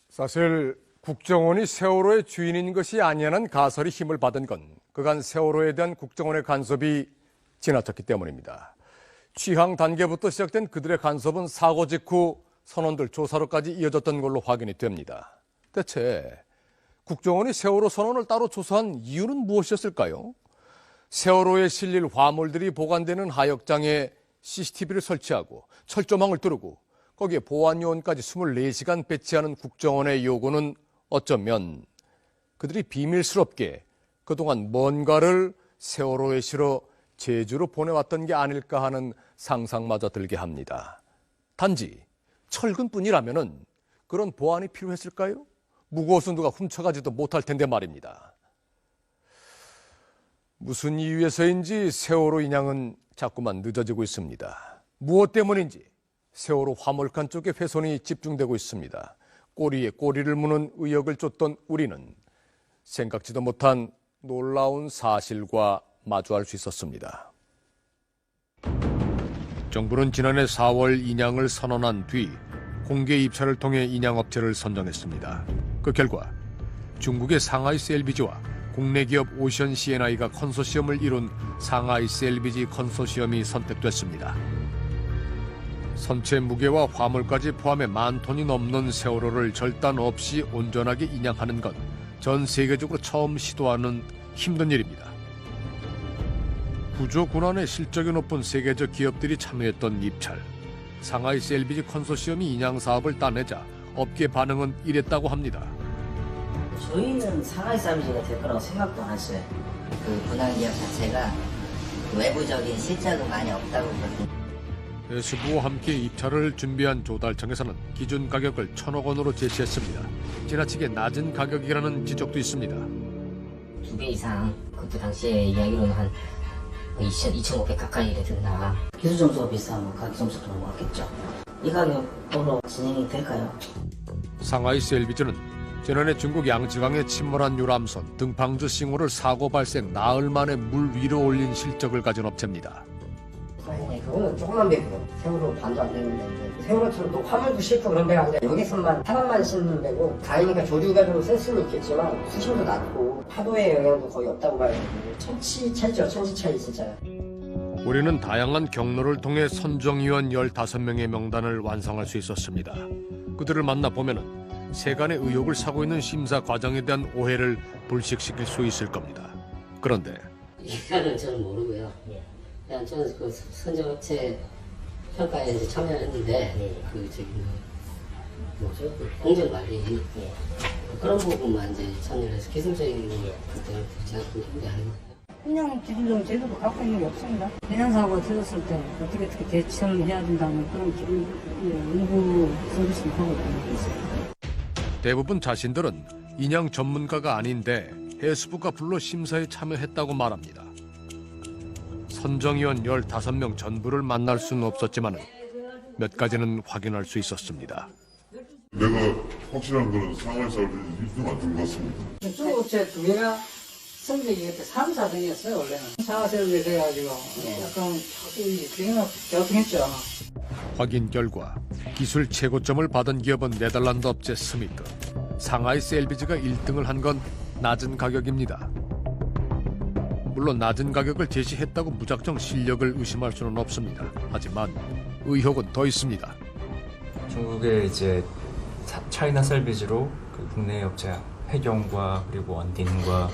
A: 사실 국정원이 세월호의 주인인 것이 아니라는 가설이 힘을 받은 건 그간 세월호에 대한 국정원의 간섭이 지나쳤기 때문입니다. 취항 단계부터 시작된 그들의 간섭은 사고 직후 선원들 조사로까지 이어졌던 걸로 확인이 됩니다. 대체 국정원이 세월호 선원을 따로 조사한 이유는 무엇이었을까요? 세월호에 실릴 화물들이 보관되는 하역장에 CCTV를 설치하고 철조망을 뚫고 거기에 보안요원까지 24시간 배치하는 국정원의 요구는 어쩌면 그들이 비밀스럽게 그동안 뭔가를 세월호에 실어 제주로 보내왔던 게 아닐까 하는 상상마저 들게 합니다. 단지 철근뿐이라면 그런 보안이 필요했을까요? 무거워서 누가 훔쳐가지도 못할 텐데 말입니다. 무슨 이유에서인지 세월호 인양은 자꾸만 늦어지고 있습니다. 무엇 때문인지 세월호 화물칸 쪽에 훼손이 집중되고 있습니다. 꼬리에 꼬리를 무는 의혹을 쫓던 우리는 생각지도 못한 놀라운 사실과 마주할 수 있었습니다. 정부는 지난해 4월 인양을 선언한 뒤 공개 입찰을 통해 인양업체를 선정했습니다. 그 결과 중국의 상하이 셀비지와 국내 기업 오션 C&I가 컨소시엄을 이룬 상하이 셀비지 컨소시엄이 선택됐습니다. 선체 무게와 화물까지 포함해 10,000톤이 넘는 세월호를 절단 없이 온전하게 인양하는 건 전 세계적으로 처음 시도하는 힘든 일입니다. 구조 군안에 실적이 높은 세계적 기업들이 참여했던 입찰. 상하이 셀비지 컨소시엄이 인양 사업을 따내자 업계 반응은 이랬다고 합니다.
D: 저희는 상하이 셀비지가 될 거라고 생각도 안 했어요. 그 분할기업 자체가 외부적인 실적은 많이 없다고 그러더라고요.
A: 해수부와 함께 입찰을 준비한 조달청에서는 기준 가격을 1,000억 원으로 제시했습니다. 지나치게 낮은 가격이라는 지적도 있습니다.
D: 2배 이상, 그때 당시에 이야기로는 한 2,500 가까이 든다. 기술 점수가 비싸면 가격 점수도 올랐겠죠. 이 가격으로 진행이 될까요?
A: 상하이 셀비지는 지난해 중국 양지강에 침몰한 유람선 등팡즈 싱호를 사고 발생 나흘 만에 물 위로 올린 실적을 가진 업체입니다.
F: 그거는 조그만 배고 세월호 반도 안 되는데 이제 세월호처럼 또 화물도 싣고 그런 배가 아니라 여기서만 사람만 싣는 배고 다행이니까 조류가 좀 쓸 수는 있겠지만 수심도 낮고 파도의 영향도 거의 없다고 봐야 되고 천지차이죠. 천지차이 진짜.
A: 우리는 다양한 경로를 통해 선정위원 15명의 명단을 완성할 수 있었습니다. 그들을 만나보면 세간의 의혹을 사고 있는 심사 과정에 대한 오해를 불식시킬 수 있을 겁니다. 그런데
D: 이거는 저는 모르고요. 그냥 저는 그 선정업체 평가에 이제 참여했는데 그 저기 뭐죠? 그 공정관리 그런 부분만 이제 참여를 해서 기술적인 것들을 제가 그 준비하는
I: 그냥 기술적인 제도도 갖고 있는 게 없습니다. 해양사고가 터졌을 때 어떻게 대처를 해야 된다는 그런 연구 서비스를 하고 있습니다.
A: 대부분 자신들은 인양 전문가가 아닌데 해수부가 불러 심사에 참여했다고 말합니다. 선정위원 15명 전부를 만날 수는 없었지만 몇 가지는 확인할 수 있었습니다.
S: 내가 확실한 거는 상하이 셀비지 1등 안 준 것 같습니다.
I: 중국업체 2개가 성적이 그때 3, 4등이었어요 원래는. 상하이 셀비지 돼가지고 약간 그냥 결정했죠.
A: 확인 결과 기술 최고점을 받은 기업은 네덜란드 업체 스미트. 상하이 셀비지가 1등을 한 건 낮은 가격입니다. 물론 낮은 가격을 제시했다고 무작정 실력을 의심할 수는 없습니다. 하지만 의혹은 더 있습니다.
W: 중국의 이제 차이나 셀비지로 그 국내 업체 해경과 그리고 언딘과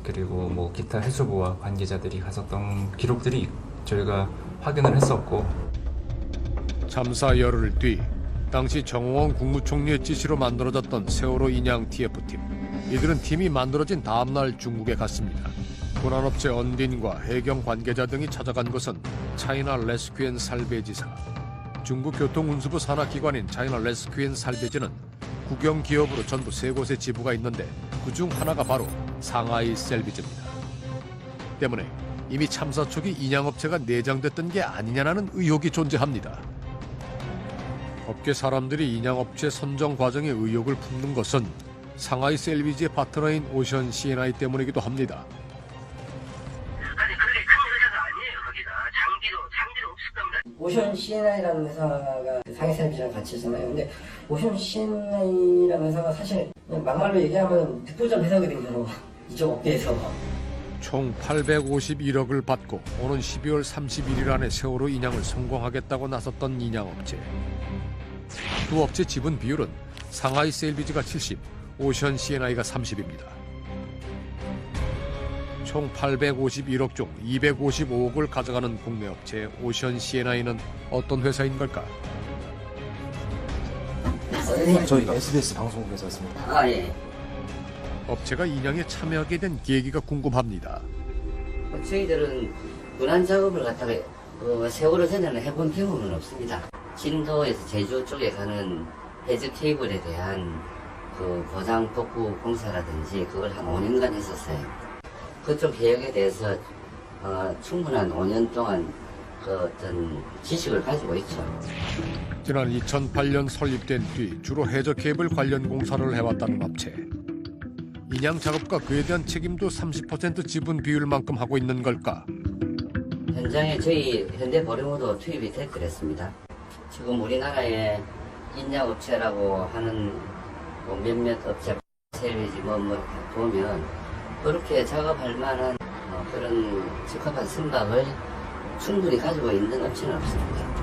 W: 그리고 뭐 기타 해수부와 관계자들이 갔었던 기록들이 저희가 확인을 했었고,
A: 참사 열흘 뒤 당시 정홍원 국무총리의 지시로 만들어졌던 세월호 인양 TF팀. 이들은 팀이 만들어진 다음 날 중국에 갔습니다. 군안업체 언딘과 해경 관계자 등이 찾아간 곳은 차이나 레스큐 앤 살베지사. 중국 교통운수부 산하기관인 차이나 레스큐 앤 살베지는 국영 기업으로 전부 3곳의 지부가 있는데 그중 하나가 바로 상하이 셀비지입니다. 때문에 이미 참사 초기 인양업체가 내장됐던 게 아니냐는 의혹이 존재합니다. 업계 사람들이 인양업체 선정 과정에 의혹을 품는 것은 상하이 셀비지의 파트너인 오션 C&I 때문이기도 합니다.
F: 오션 C&I라는 회사가 상하이 셀비지랑 같이 있잖아요. 근데 오션 C&I라는 회사가 사실 막말로 얘기하면 듣보잡 회사거든요. 이쪽 업계에서.
A: 총 851억을 받고 오는 12월 31일 안에 세월호 인양을 성공하겠다고 나섰던 인양업체. 두 업체 지분 비율은 상하이 셀비지가 70, 오션 C&I가 30입니다. 총 851억 중 255억을 가져가는 국내 업체 오션 C&I는 어떤 회사인 걸까?
G: 저희 SBS 방송국에서였습니다.
D: 아, 예.
A: 업체가 인양에 참여하게 된 계기가 궁금합니다.
D: 저희들은 문안 작업을 갖다가 세월호 전에는 해본 경험은 없습니다. 진도에서 제주 쪽에 가는 해저 케이블에 대한 그 고장 복구 공사라든지 그걸 한 5년간 했었어요. 그쪽 개혁에 대해서 충분한 5년 동안 그 어떤 지식을 가지고 있죠.
A: 지난 2008년 설립된 뒤 주로 해저 케이블 관련 공사를 해왔다는 업체. 인양 작업과 그에 대한 책임도 30% 지분 비율만큼 하고 있는 걸까?
D: 현장에 저희 현대보령호도 투입이 됐 그랬습니다. 지금 우리나라에 인양업체라고 하는 몇몇 업체 셀비지 보면 그렇게 작업할 만한 그런 적합한 선박을 충분히 가지고 있는 업체는 없습니다.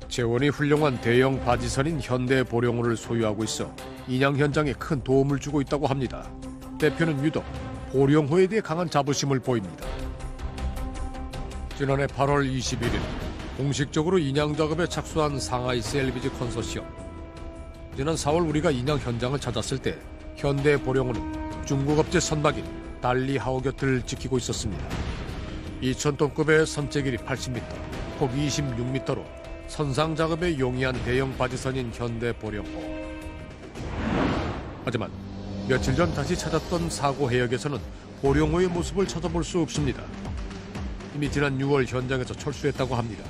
A: 재원이 훌륭한 대형 바지선인 현대보령호를 소유하고 있어 인양 현장에 큰 도움을 주고 있다고 합니다. 대표는 유독 보령호에 대해 강한 자부심을 보입니다. 지난해 8월 21일 공식적으로 인양 작업에 착수한 상하이 셀비지 컨소시엄. 지난 4월 우리가 인양 현장을 찾았을 때 현대보령호는 중국 업체 선박인 달리하오 곁을 지키고 있었습니다. 2,000톤급의 선체 길이 80m, 폭 26m로 선상 작업에 용이한 대형 바지선인 현대보령호. 하지만 며칠 전 다시 찾았던 사고 해역에서는 보령호의 모습을 찾아볼 수 없습니다. 이미 지난 6월 현장에서 철수했다고 합니다.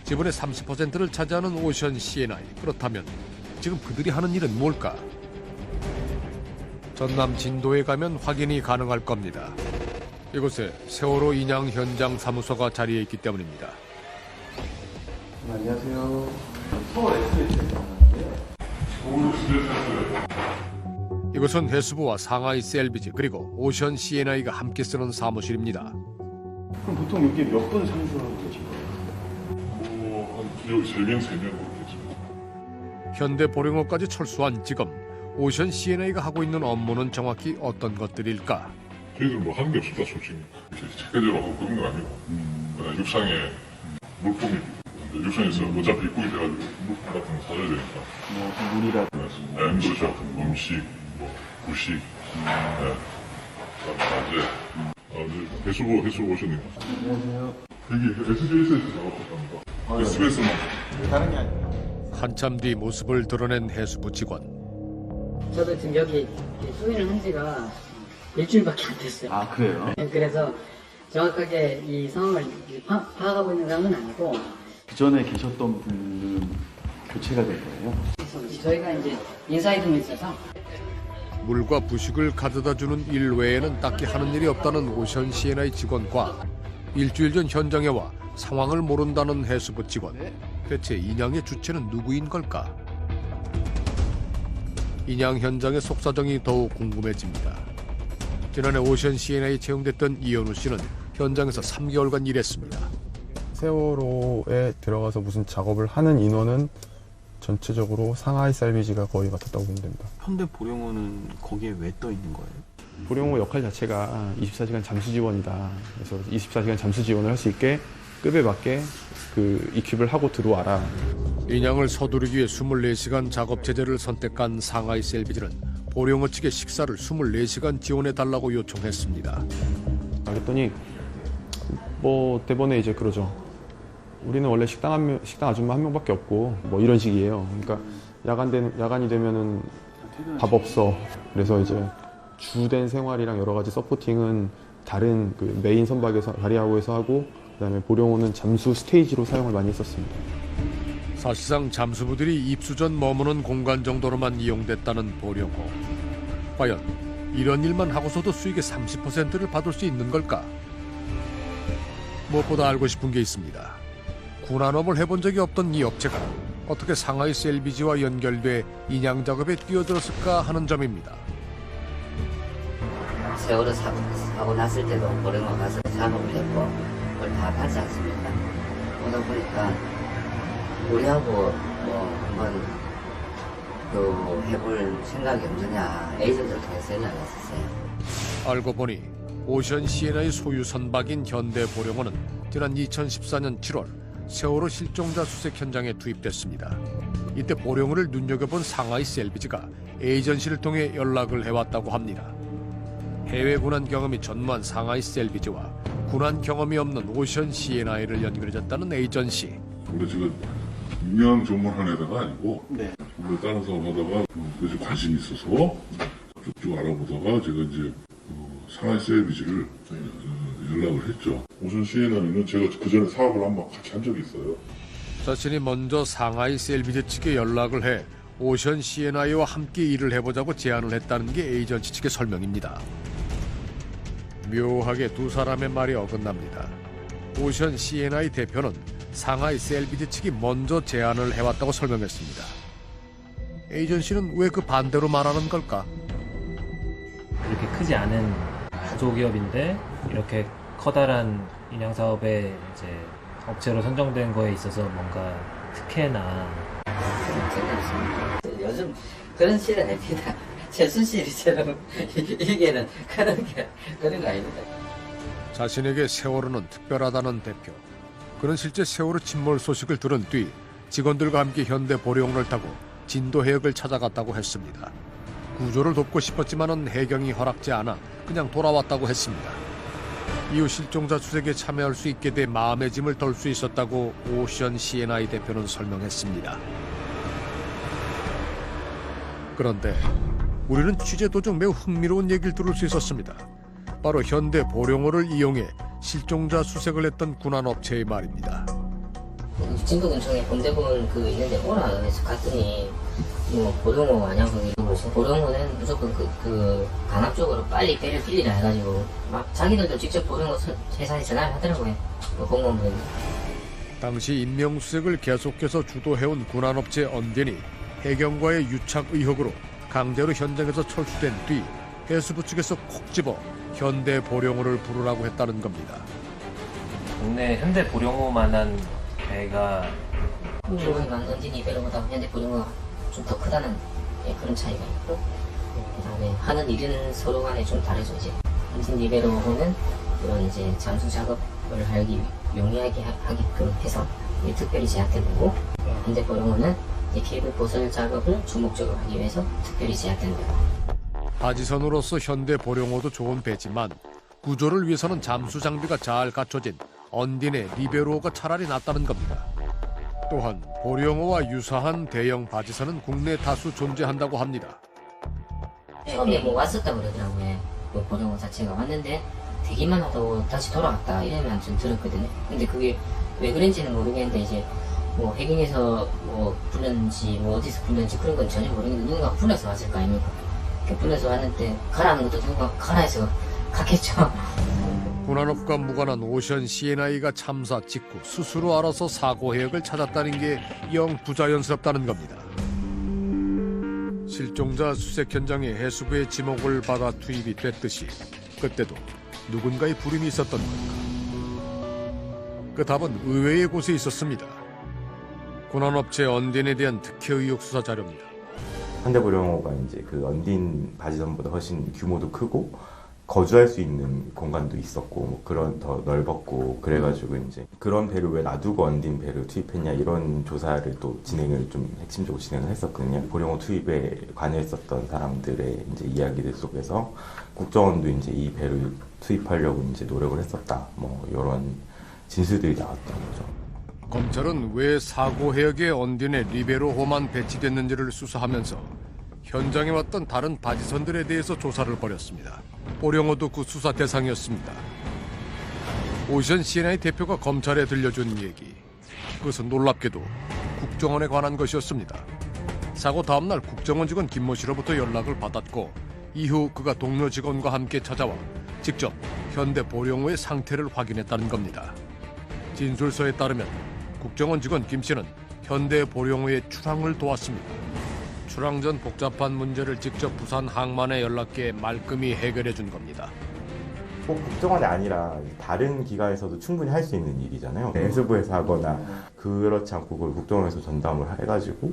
A: 지분의 30%를 차지하는 오션 C&I. 그렇다면 지금 그들이 하는 일은 뭘까? 전남 진도에 가면 확인이 가능할 겁니다. 이곳에 세월호 인양 현장 사무소가 자리해 있기 때문입니다.
G: 안녕하세요.
A: 이곳은 해수부와 상하이 셀비지 그리고 오션 C&I가 함께 쓰는 사무실입니다.
G: 그럼 보통 여기 몇 분 상주하고 계신 거예요?
S: 한 3명, 3명 그렇겠죠.
A: 현대보령호까지 철수한 지금 오션 C&I가 하고 있는 업무는 정확히 어떤 것들일까?
S: 저희들 뭐 하는 게 없습니다, 솔직히. 체계적으로 하고 그런 건 아니고. 그냥 육상에 물품이 육상에서 어차피 입국이 돼가지고 물품 같은 거 사줘야 되니까.
G: 뭐 물이라든지.
S: 네, 그렇죠. 음식, 뭐 구식, 가제. 해수부 오셨네요.
G: 안녕하세요.
S: 여기 SBS에서 작업했답니다. SBS만.
G: 다른 게 아니에요.
A: 한참 뒤 모습을 드러낸 해수부 직원.
D: 저도 지금 여기 수인을 한 지가 일주일밖에 안 됐어요.
G: 아, 그래요?
D: 그래서 정확하게 이 상황을 파악하고 있는 상황은 아니고
G: 기존에 계셨던 분들은 교체가 될 거예요?
D: 저희가 이제 인사이동에 있어서
A: 물과 부식을 가져다주는 일 외에는 딱히 하는 일이 없다는 오션 C&I 직원과 일주일 전 현장에 와 상황을 모른다는 해수부 직원. 대체 인양의 주체는 누구인 걸까? 인양 현장의 속사정이 더욱 궁금해집니다. 지난해 오션 C&I 채용됐던 이현우 씨는 현장에서 3개월간 일했습니다.
J: 세월호에 들어가서 무슨 작업을 하는 인원은 전체적으로 상하이 셀비지가 거의 맡았다고 보면 됩니다.
G: 현대보령호는 거기에 왜 떠 있는 거예요?
J: 보령호 역할 자체가 24시간 잠수 지원이다. 그래서 24시간 잠수 지원을 할 수 있게 급에 맞게 그 이킵을 하고 들어와라.
A: 인양을 서두르기 위해 24시간 작업 제재를 선택한 상하이 셀비지는 보령호 측에 식사를 24시간 지원해달라고 요청했습니다.
J: 그랬더니 뭐 대본에 이제 그러죠. 우리는 원래 식당 아줌마 한 명밖에 없고 뭐 이런 식이에요. 그러니까 야간이 되면은 밥 없어. 그래서 이제 주된 생활이랑 여러 가지 서포팅은 다른 그 메인 선박에서 다리하고에서 하고 그다음에 보령호는 잠수 스테이지로 사용을 많이 했었습니다.
A: 사실상 잠수부들이 입수 전 머무는 공간 정도로만 이용됐다는 보령호. 과연 이런 일만 하고서도 수익의 30%를 받을 수 있는 걸까? 무엇보다 알고 싶은 게 있습니다. 군안업을 해본 적이 없던 이 업체가 어떻게 상하이 셀비지와 연결돼 인양 작업에 뛰어들었을까 하는 점입니다.
D: 세월호 사고 났을 때도 보령으로 가서 작업을 했고 그걸 다 봤지 않습니까? 보다 보니까 우리하고 뭐 한번 그 해볼 생각이 없느냐 에이전트를 통해서 연락을 했었어요.
A: 알고 보니 오션 시에나의 소유 선박인 현대보령호는 지난 2014년 7월 세월호 실종자 수색 현장에 투입됐습니다. 이때 보령호를 눈여겨본 상하이 셀비지가 에이전시를 통해 연락을 해왔다고 합니다. 해외 군한 경험이 전무한 상하이 셀비지와 군한 경험이 없는 오션 시에나이를 연결해줬다는 에이전시.
S: 원래 제가 민영 전문한 애다가 아니고 원래 다른 사업 하다가 그래서 관심이 있어서 쭉쭉 알아보다가 제가 이제 상하이 셀비지를 연락을 했죠. 오션 시에나이는 제가 그 전에 사업을 한번 같이 한 적이 있어요.
A: 자신이 먼저 상하이 셀비지 측에 연락을 해 오션 시에나이와 함께 일을 해보자고 제안을 했다는 게 에이전시 측의 설명입니다. 묘하게 두 사람의 말이 어긋납니다. 오션 시에나이 대표는 상하이 셀비지 측이 먼저 제안을 해왔다고 설명했습니다. 에이전시는 왜 그 반대로 말하는 걸까?
E: 이렇게 크지 않은 구조기업인데 이렇게 커다란 인양사업에 이제 업체로 선정된 거에 있어서 뭔가 특혜나
D: 요즘 그런 시는 냅니다. 최순실이처럼 이게는 그런 거 아닙니다.
A: 자신에게 세월호는 특별하다는 대표. 그는 실제 세월호 침몰 소식을 들은 뒤 직원들과 함께 현대보령호를 타고 진도 해역을 찾아갔다고 했습니다. 구조를 돕고 싶었지만은 해경이 허락지 않아 그냥 돌아왔다고 했습니다. 이후 실종자 수색에 참여할 수 있게 돼 마음의 짐을 덜 수 있었다고 오션 시에나이 대표는 설명했습니다. 그런데 우리는 취재 도중 매우 흥미로운 얘기를 들을 수 있었습니다. 바로 현대보령호를 이용해 실종자 수색을 했던 군안업체의 말입니다.
D: 진도 근처에 본대군 그 있는데 오라 해서 갔더니 뭐 보령호 아냐 거기 보령호는 무조건 그 강압 쪽으로 빨리 배를 빌리라 해가지고 막 자기들도 직접 보령호 회사에 전화를 하더라고요. 공무원분이.
A: 당시 인명수색을 계속해서 주도해온 군안업체 언딘이 해경과의 유착 의혹으로 강제로 현장에서 철수된 뒤 해수부 측에서 콕 집어 현대보령호를 부르라고 했다는 겁니다.
E: 국내 현대보령호만한 배가
D: 보령호가 언진이 배로보다 현대보령호가 좀 더 크다는 그런 차이가 있고 그다음에 하는 일은 서로 간에 좀 다르죠. 이제 언진 리베로호는 그런 이제 잠수 작업을 하기 용이하게 하게끔 해서 특별히 제작된 거고 현대보령호는 케이블 보설 작업을 주목적으로 하기 위해서 특별히 제작된 거예요.
A: 바지선으로서 현대보령호도 좋은 배지만 구조를 위해서는 잠수 장비가 잘 갖춰진 언딘의 리베로호가 차라리 낫다는 겁니다. 또한 보령호와 유사한 대형 바지선은 국내 다수 존재한다고 합니다.
D: 처음에 뭐 왔었다고 그러더라고요. 뭐 보령호 자체가 왔는데 되기만 하다고 다시 돌아갔다 이러면 좀 들었거든요. 근데 그게 왜 그런지는 모르겠는데 이제 뭐 해경에서 뭐 불렀는지 뭐 어디서 불렀는지 그런 건 전혀 모르겠는데 누군가 불러서 왔을 거 아닙니까? 불러서 왔는데 가라는 것도 누군가 가라해서 갔겠죠.
A: 군안업과 무관한 오션 시에나이가 참사 직후 스스로 알아서 사고 해역을 찾았다는 게 영 부자연스럽다는 겁니다. 실종자 수색 현장에 해수부의 지목을 받아 투입이 됐듯이 그때도 누군가의 불임이 있었던 걸까? 그 답은 의외의 곳에 있었습니다. 군안업체 언딘에 대한 특혜 의혹 수사 자료입니다.
K: 현대보령호가 이제 그 언딘 바지선보다 훨씬 규모도 크고 거주할 수 있는 공간도 있었고 뭐 그런 더 넓었고 그래가지고 이제 그런 배를 왜 놔두고 언딘 배를 투입했냐 이런 조사를 또 진행을 좀 핵심적으로 진행을 했었거든요. 보령호 투입에 관여했었던 사람들의 이제 이야기들 속에서 국정원도 이제 이 배를 투입하려고 이제 노력을 했었다. 뭐 이런 진술들이 나왔던 거죠.
A: 검찰은 왜 사고 해역에 언딘의 리베로호만 배치됐는지를 수사하면서 현장에 왔던 다른 바지선들에 대해서 조사를 벌였습니다. 보령호도 그 수사 대상이었습니다. 오션 시에나이 대표가 검찰에 들려준 얘기. 그것은 놀랍게도 국정원에 관한 것이었습니다. 사고 다음날 국정원 직원 김모 씨로부터 연락을 받았고 이후 그가 동료 직원과 함께 찾아와 직접 현대 보령호의 상태를 확인했다는 겁니다. 진술서에 따르면 국정원 직원 김 씨는 현대 보령호의 출항을 도왔습니다. 출항 전 복잡한 문제를 직접 부산 항만에 연락해 말끔히 해결해 준 겁니다.
K: 꼭 국정원이 아니라 다른 기관에서도 충분히 할 수 있는 일이잖아요. 해수부에서 하거나 그렇지 않고 그걸 국정원에서 전담을 해가지고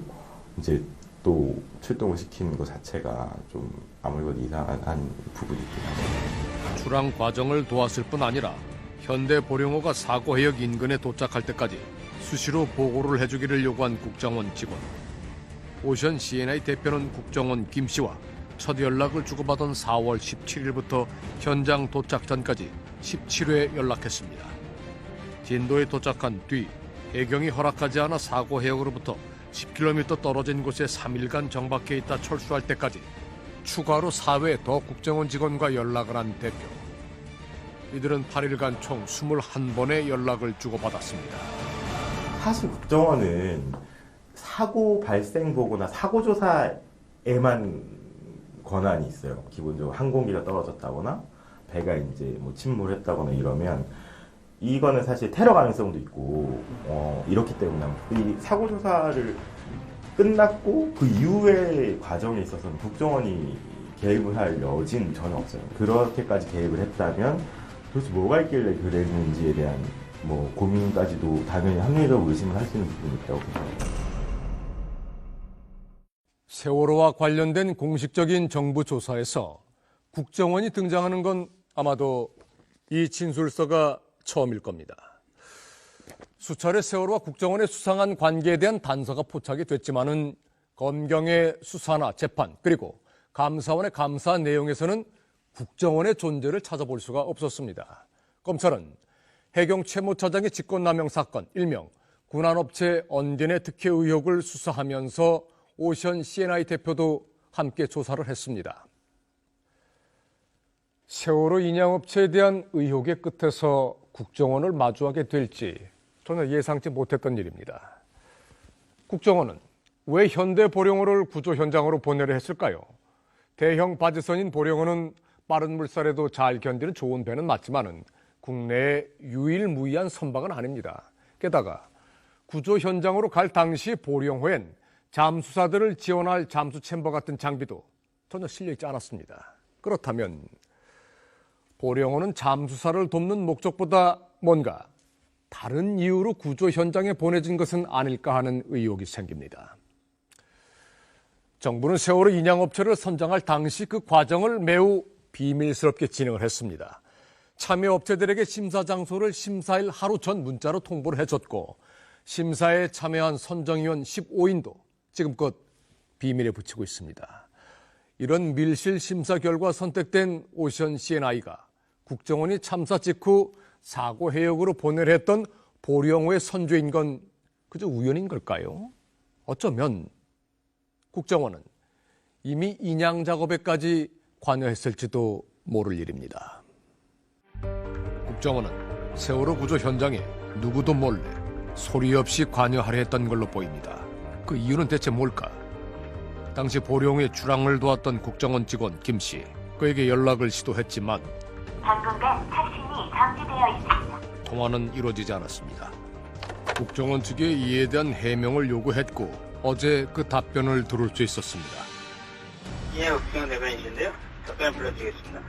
K: 이제 또 출동을 시키는 것 자체가 좀 아무래도 이상한 부분이 있긴 합니다.
A: 출항 과정을 도왔을 뿐 아니라 현대 보령호가 사고해역 인근에 도착할 때까지 수시로 보고를 해주기를 요구한 국정원 직원. 오션 CNI 대표는 국정원 김 씨와 첫 연락을 주고받은 4월 17일부터 현장 도착 전까지 17회 연락했습니다. 진도에 도착한 뒤 해경이 허락하지 않아 사고 해역으로부터 10km 떨어진 곳에 3일간 정박해 있다 철수할 때까지 추가로 4회 더 국정원 직원과 연락을 한 대표. 이들은 8일간 총 21번의 연락을 주고받았습니다.
K: 사실 국정원은 사고 발생 보고나 사고 조사에만 권한이 있어요. 기본적으로 항공기가 떨어졌다거나 배가 이제 뭐 침몰했다거나 이러면 이거는 사실 테러 가능성도 있고 이렇기 때문에 이 사고 조사를 끝났고 그 이후의 과정에 있어서는 국정원이 개입을 할 여지는 전혀 없어요. 그렇게까지 개입을 했다면 도대체 뭐가 있길래 그랬는지에 대한 뭐 고민까지도 당연히 합리적으로 의심을 할 수 있는 부분이 있다고 생각합니다.
A: 세월호와 관련된 공식적인 정부 조사에서 국정원이 등장하는 건 아마도 이 진술서가 처음일 겁니다. 수차례 세월호와 국정원의 수상한 관계에 대한 단서가 포착이 됐지만은 검경의 수사나 재판 그리고 감사원의 감사 내용에서는 국정원의 존재를 찾아볼 수가 없었습니다. 검찰은 해경 최무차장의 직권남용 사건 일명 군안업체 언딘의 특혜 의혹을 수사하면서 오션 CNI 대표도 함께 조사를 했습니다. 세월호 인양업체에 대한 의혹의 끝에서 국정원을 마주하게 될지 전혀 예상치 못했던 일입니다. 국정원은 왜 현대 보령호를 구조 현장으로 보내려 했을까요? 대형 바지선인 보령호는 빠른 물살에도 잘 견디는 좋은 배는 맞지만은 국내의 유일무이한 선박은 아닙니다. 게다가 구조 현장으로 갈 당시 보령호엔 잠수사들을 지원할 잠수 챔버 같은 장비도 전혀 실려있지 않았습니다. 그렇다면 보령호는 잠수사를 돕는 목적보다 뭔가 다른 이유로 구조 현장에 보내진 것은 아닐까 하는 의혹이 생깁니다. 정부는 세월호 인양업체를 선정할 당시 그 과정을 매우 비밀스럽게 진행을 했습니다. 참여업체들에게 심사 장소를 심사일 하루 전 문자로 통보를 해줬고 심사에 참여한 선정위원 15인도 지금껏 비밀에 붙이고 있습니다. 이런 밀실 심사 결과 선택된 오션 CNI가 국정원이 참사 직후 사고 해역으로 보내려 했던 보령호의 선조인 건 그저 우연인 걸까요? 어쩌면 국정원은 이미 인양 작업에까지 관여했을지도 모를 일입니다. 국정원은 세월호 구조 현장에 누구도 몰래 소리 없이 관여하려 했던 걸로 보입니다. 그 이유는 대체 뭘까? 당시 보령호의 출항을 도왔던 국정원 직원 김 씨, 그에게 연락을 시도했지만
L: 당분간 착신이 감지되어 있습니다.
A: 통화는 이루어지지 않았습니다. 국정원 측에 이에 대한 해명을 요구했고 어제 그 답변을 들을 수 있었습니다.
N: 예, 국정원 대변인이신데요. 답변을 불러드리겠습니다.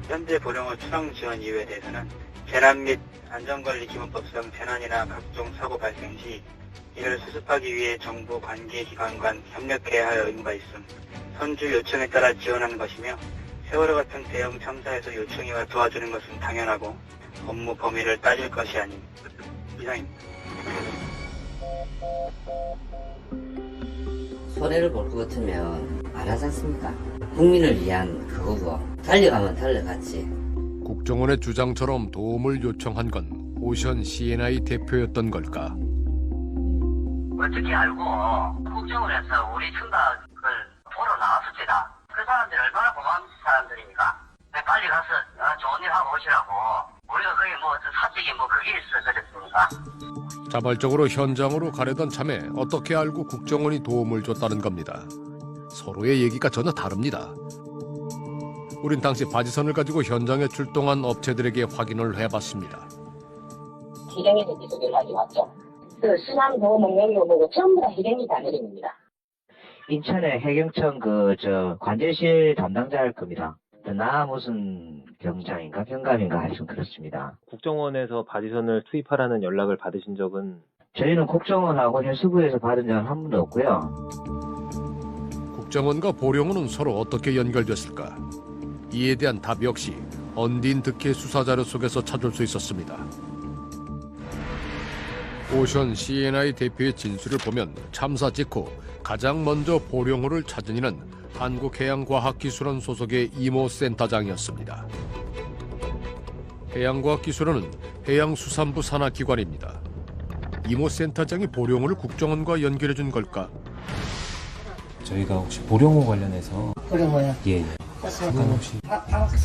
N: 현재 보령호 출항 지원 이유에 대해서는 재난 및 안전관리기본법상 재난이나 각종 사고 발생 시 이를 수습하기 위해 정부 관계기관 간 협력해야 할 의무가 있음. 선주 요청에 따라 지원하는 것이며 세월호 같은 대형 참사에서 요청이 와 도와주는 것은 당연하고 업무 범위를 따질 것이 아닌 이상입니다.
D: 손해를 볼 것 같으면 안 하지 않습니까? 국민을 위한 그거고 달려가면 달려갔지.
A: 국정원의 주장처럼 도움을 요청한 건 오션 CNI 대표였던 걸까?
L: 어떻게 알고 국정원에서 우리 청각을 보러 나왔습니다. 그 사람들이 얼마나 고마운 사람들입니까? 빨리 가서 좋은 일 하고 오시라고. 우리가 거기 뭐 사직이 뭐 그게 있어 그랬습니까?
A: 자발적으로 현장으로 가려던 참에 어떻게 알고 국정원이 도움을 줬다는 겁니다. 서로의 얘기가 전혀 다릅니다. 우린 당시 바지선을 가지고 현장에 출동한 업체들에게 확인을 해봤습니다.
L: 희경이 기술을 가지고 왔죠. 그 순환보호 목록을 보고 전부 다 희경이 단일입니다.
M: 인천의 해경청 관제실 담당자일 겁니다. 나 무슨 경장인가 경감인가 하여튼 그렇습니다.
E: 국정원에서 바지선을 투입하라는 연락을 받으신 적은?
M: 저희는 국정원하고 해수부에서 받은 적은 한 번도 없고요.
A: 국정원과 보령호는 서로 어떻게 연결됐을까? 이에 대한 답 역시 언딘 득해 수사자료 속에서 찾을 수 있었습니다. 오션 CNI 대표의 진술을 보면 참사 직후 가장 먼저 보령호를 찾은 이는 한국해양과학기술원 소속의 이모 센터장이었습니다. 해양과학기술원은 해양수산부 산하기관입니다. 이모 센터장이 보령호를 국정원과 연결해준 걸까?
E: 저희가 혹시 보령호 관련해서
F: 보령호요?
E: 예. 잠깐 혹시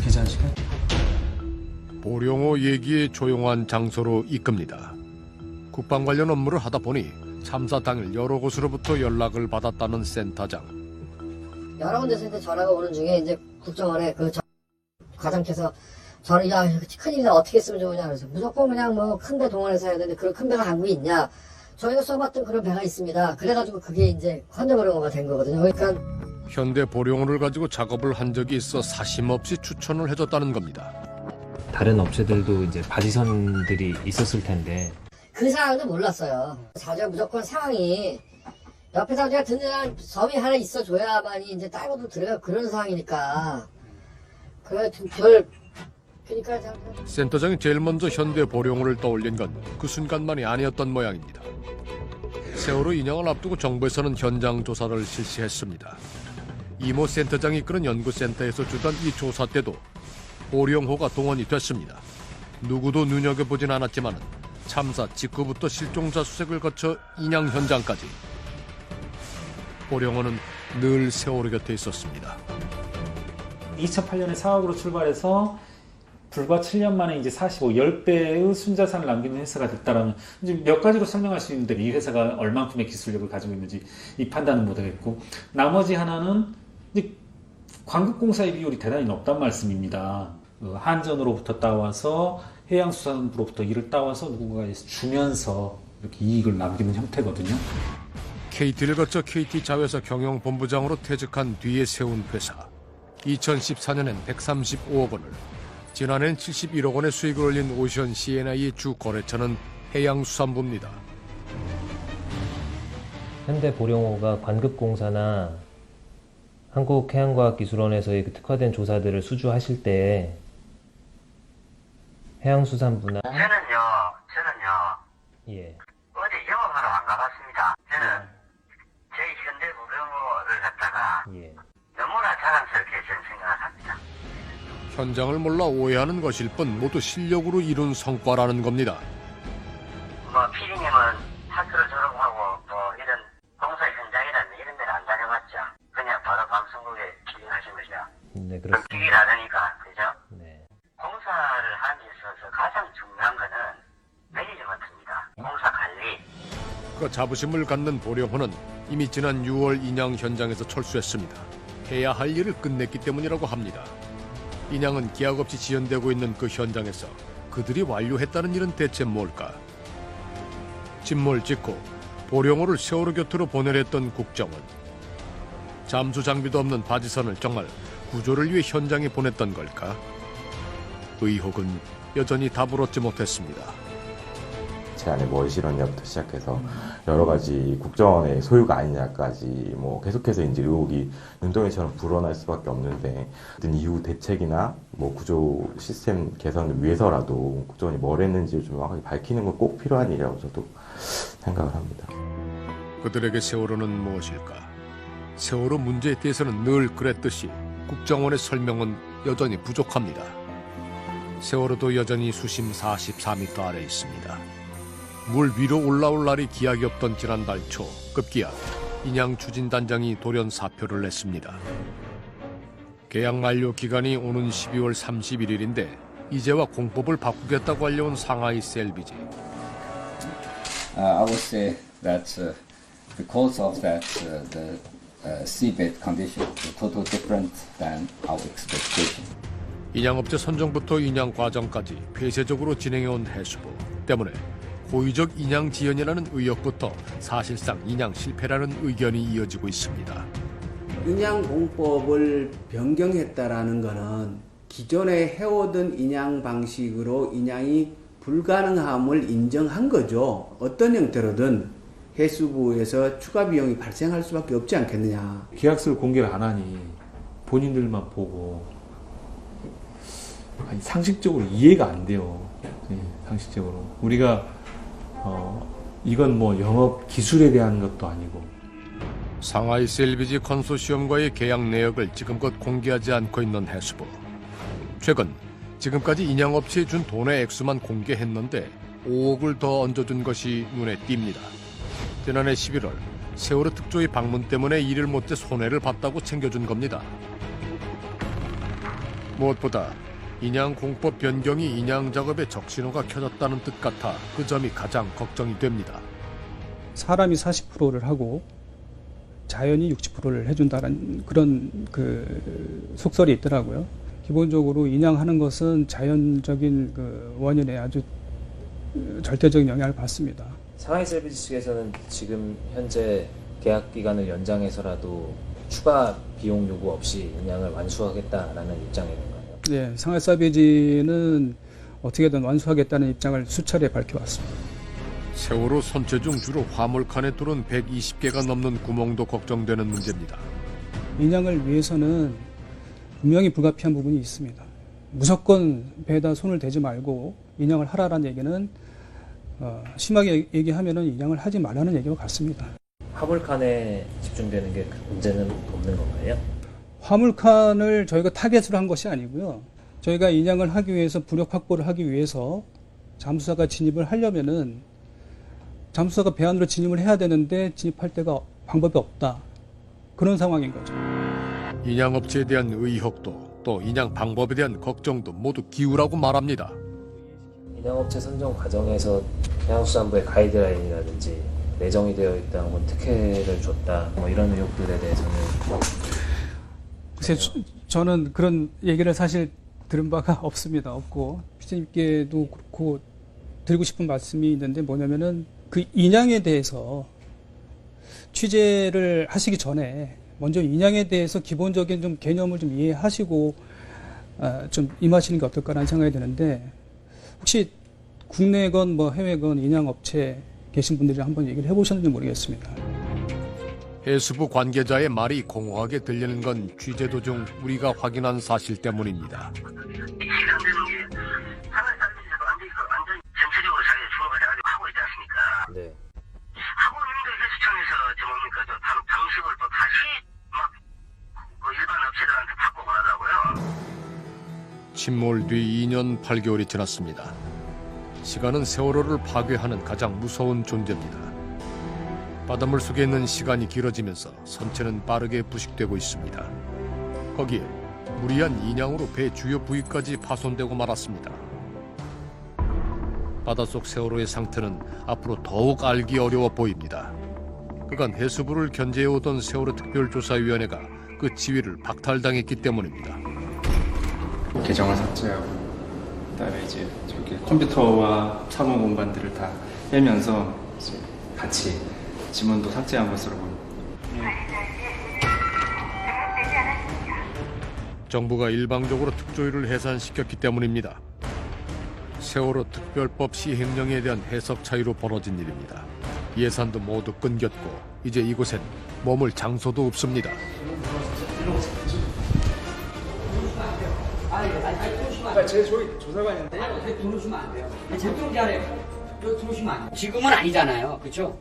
E: 계좌시간?
A: 보령호 얘기의 조용한 장소로 이끕니다. 국방 관련 업무를 하다 보니 참사 당일 여러 곳으로부터 연락을 받았다는 센터장.
F: 여러 군데서 전화가 오는 중에 이제 국정원에 과장께서 저를 야 큰일이다 어떻게 했으면 좋으냐 그래서 무조건 그냥 뭐 큰 배 동원해서 해야 되는데 그런 큰 배가 한국에 있냐 저희가 써봤던 그런 배가 있습니다. 그래가지고 그게 이제 현대보령호가 된 거거든요. 그러니까
A: 현대 보령호를 가지고 작업을 한 적이 있어 사심없이 추천을 해줬다는 겁니다.
E: 다른 업체들도 이제 바지선들이 있었을 텐데
F: 그 상황도 몰랐어요. 자주 무조건 상황이 옆에서 그냥 든든한 섬이 하나 있어줘야만이 이제 딸고도 들어요. 그런 상황이니까. 그러니까
A: 센터장이 제일 먼저 현대 보령호를 떠올린 건 그 순간만이 아니었던 모양입니다. 세월호 인양을 앞두고 정부에서는 현장 조사를 실시했습니다. 이모 센터장이 이끄는 연구센터에서 주던 이 조사 때도 보령호가 동원이 됐습니다. 누구도 눈여겨보진 않았지만 참사 직후부터 실종자 수색을 거쳐 인양 현장까지 보령호는 늘 세월호 곁에 있었습니다.
E: 2008년에 사학으로 출발해서 불과 7년 만에 이제 10배의 순자산을 남기는 회사가 됐다라면 이제 몇 가지로 설명할 수 있는데 이 회사가 얼만큼의 기술력을 가지고 있는지 이 판단은 못하겠고 나머지 하나는 이제 광급공사의 비율이 대단히 높단 말씀입니다. 한전으로부터 따와서 해양수산부로부터 이를 따와서 누군가에 주면서 이렇게 이익을 남기는 형태거든요.
A: KT를 거쳐 KT 자회사 경영본부장으로 퇴직한 뒤에 세운 회사. 2014년엔 135억 원을, 지난해엔 71억 원의 수익을 올린 오션 CNI의 주 거래처는 해양수산부입니다.
E: 현대 보령호가 관급공사나 한국해양과학기술원에서의 그 특화된 조사들을 수주하실 때 해양수산부나
L: 저는요
E: 예.
L: 어디 영업하러 안 가봤습니다. 저는 저희 현대 보령호를 갖다가 너무나 자랑스럽게 저는 생각을 합니다.
A: 현장을 몰라 오해하는 것일 뿐 모두 실력으로 이룬 성과라는 겁니다.
L: 피디님은 학교를 졸업하고 이런 공사 현장이라든 이런 데는 안 다녀봤죠. 그냥 바로 방송국에 기능하신 거죠.
E: 네, 그렇습니다.
L: 기기를 하니까, 그죠? 네. 공사를 하는 데 있어서 가장 중요한 거는 매니지먼트입니다. 공사 관리.
A: 그 자부심을 갖는 보령호는 이미 지난 6월 인양 현장에서 철수했습니다. 해야 할 일을 끝냈기 때문이라고 합니다. 인양은 기약 없이 지연되고 있는 그 현장에서 그들이 완료했다는 일은 대체 뭘까? 침몰 직후 보령호를 세월호 곁으로 보내려 했던 국정원. 잠수 장비도 없는 바지선을 정말 구조를 위해 현장에 보냈던 걸까? 의혹은 여전히 답을 얻지 못했습니다.
K: 제 안에 뭘 실었냐부터 시작해서 여러 가지 국정원의 소유가 아니냐까지 계속해서 이제 의혹이 눈덩이처럼 불어날 수밖에 없는데 어떤 이후 대책이나 구조 시스템 개선을 위해서라도 국정원이 뭘 했는지 좀 정확하게 밝히는 건 꼭 필요한 일이라고 저도 생각을 합니다.
A: 그들에게 세월호는 무엇일까? 세월호 문제에 대해서는 늘 그랬듯이 국정원의 설명은 여전히 부족합니다. 세월호도 여전히 수심 44m 아래에 있습니다. 물 위로 올라올 날이 기약이 없던 지난달 초 급기야 인양 추진단장이 돌연 사표를 냈습니다. 계약 만료 기간이 오는 12월 31일인데 이제와 공법을 바꾸겠다고 알려온 상하이 셀비지.
Q: I would say that because of that the seabed condition is totally different than our expectation.
A: 인양업체 선정부터 인양 과정까지 폐쇄적으로 진행해온 해수부 때문에 고의적 인양 지연이라는 의혹부터 사실상 인양 실패라는 의견이 이어지고 있습니다.
O: 인양공법을 변경했다라는 것은 기존에 해오던 인양 방식으로 인양이 불가능함을 인정한 거죠. 어떤 형태로든 해수부에서 추가 비용이 발생할 수밖에 없지 않겠느냐.
E: 계약서를 공개를 안 하니 본인들만 보고 아니, 상식적으로 이해가 안 돼요. 상식적으로 우리가 이건 뭐 영업 기술에 대한 것도 아니고.
A: 상하이 셀비지 컨소시엄과의 계약 내역을 지금껏 공개하지 않고 있는 해수부. 최근 지금까지 인양업체에 준 돈의 액수만 공개했는데 5억을 더 얹어준 것이 눈에 띕니다. 지난해 11월 세월호 특조위 방문 때문에 일을 못해 손해를 봤다고 챙겨준 겁니다. 무엇보다 인양 공법 변경이 인양 작업에 적신호가 켜졌다는 뜻 같아 그 점이 가장 걱정이 됩니다.
R: 사람이 40%를 하고 자연이 60%를 해준다는 그런 속설이 있더라고요. 기본적으로 인양하는 것은 자연적인 원인에 아주 절대적인 영향을 받습니다.
T: 상하이 셀비지 측에서는 지금 현재 계약 기간을 연장해서라도 추가 비용 요구 없이 인양을 완수하겠다라는 입장인가요?
R: 네, 상하이 셀비지는 어떻게든 완수하겠다는 입장을 수차례 밝혀왔습니다.
A: 세월호 선체 중 주로 화물칸에 뚫은 120개가 넘는 구멍도 걱정되는 문제입니다.
R: 인양을 위해서는 분명히 불가피한 부분이 있습니다. 무조건 배에다 손을 대지 말고 인양을 하라는 얘기는 심하게 얘기하면은 인양을 하지 말라는 얘기와 같습니다.
T: 화물칸에 집중되는 게 문제는 없는 건가요?
R: 화물칸을 저희가 타겟으로 한 것이 아니고요. 저희가 인양을 하기 위해서 부력 확보를 하기 위해서 잠수사가 진입을 하려면은 잠수사가 배 안으로 진입을 해야 되는데 진입할 데가 방법이 없다. 그런 상황인 거죠.
A: 인양업체에 대한 의혹도 또 인양 방법에 대한 걱정도 모두 기우라고 말합니다.
T: 인양업체 선정 과정에서 해양수산부의 가이드라인이라든지 내정이 되어 있다는 건 특혜를 줬다. 뭐 이런 의혹들에 대해서는
R: 글쎄, 저는 그런 얘기를 사실 들은 바가 없습니다. 없고 피디님께도 그렇고 드리고 싶은 말씀이 있는데 뭐냐면은 그 인양에 대해서 취재를 하시기 전에 먼저 인양에 대해서 기본적인 좀 개념을 좀 이해하시고 좀 임하시는 게 어떨까라는 생각이 드는데 혹시 국내건 뭐 해외건 인양업체 계신 분들이 한번 얘기를 해보셨는지 모르겠습니다.
A: 해수부 관계자의 말이 공허하게 들리는 건 취재 도중 우리가 확인한 사실 때문입니다.
L: 전체적으로 자기가 주목을 해가지고 하고 있지 않습니까?
T: 네.
L: 하고 있는데 해수청에서 뭡니까 방식을 또 다시 막 일반 업체들한테 바꾸고 그러더라고요.
A: 침몰 뒤 2년 8개월이 지났습니다. 시간은 세월호를 파괴하는 가장 무서운 존재입니다. 바닷물 속에 있는 시간이 길어지면서 선체는 빠르게 부식되고 있습니다. 거기에 무리한 인양으로 배 주요 부위까지 파손되고 말았습니다. 바닷속 세월호의 상태는 앞으로 더욱 알기 어려워 보입니다. 그간 해수부를 견제해오던 세월호 특별조사위원회가 그 지위를 박탈당했기 때문입니다.
W: 계정을 삭제하고 그다음에 이제 저기 컴퓨터와 사무 공간들을 다 빼면서 이제 같이 지문도 삭제한 것으로 보입니다.
A: 정부가 일방적으로 특조위를 해산시켰기 때문입니다. 세월호 특별법 시행령에 대한 해석 차이로 벌어진 일입니다. 예산도 모두 끊겼고 이제 이곳엔 머물 장소도 없습니다.
U: 제 조사관인데 들어오시면 안 돼요. 제 들어오지 않아요. 여기 들어오시면 안 돼요. 지금은 아니잖아요. 그렇죠?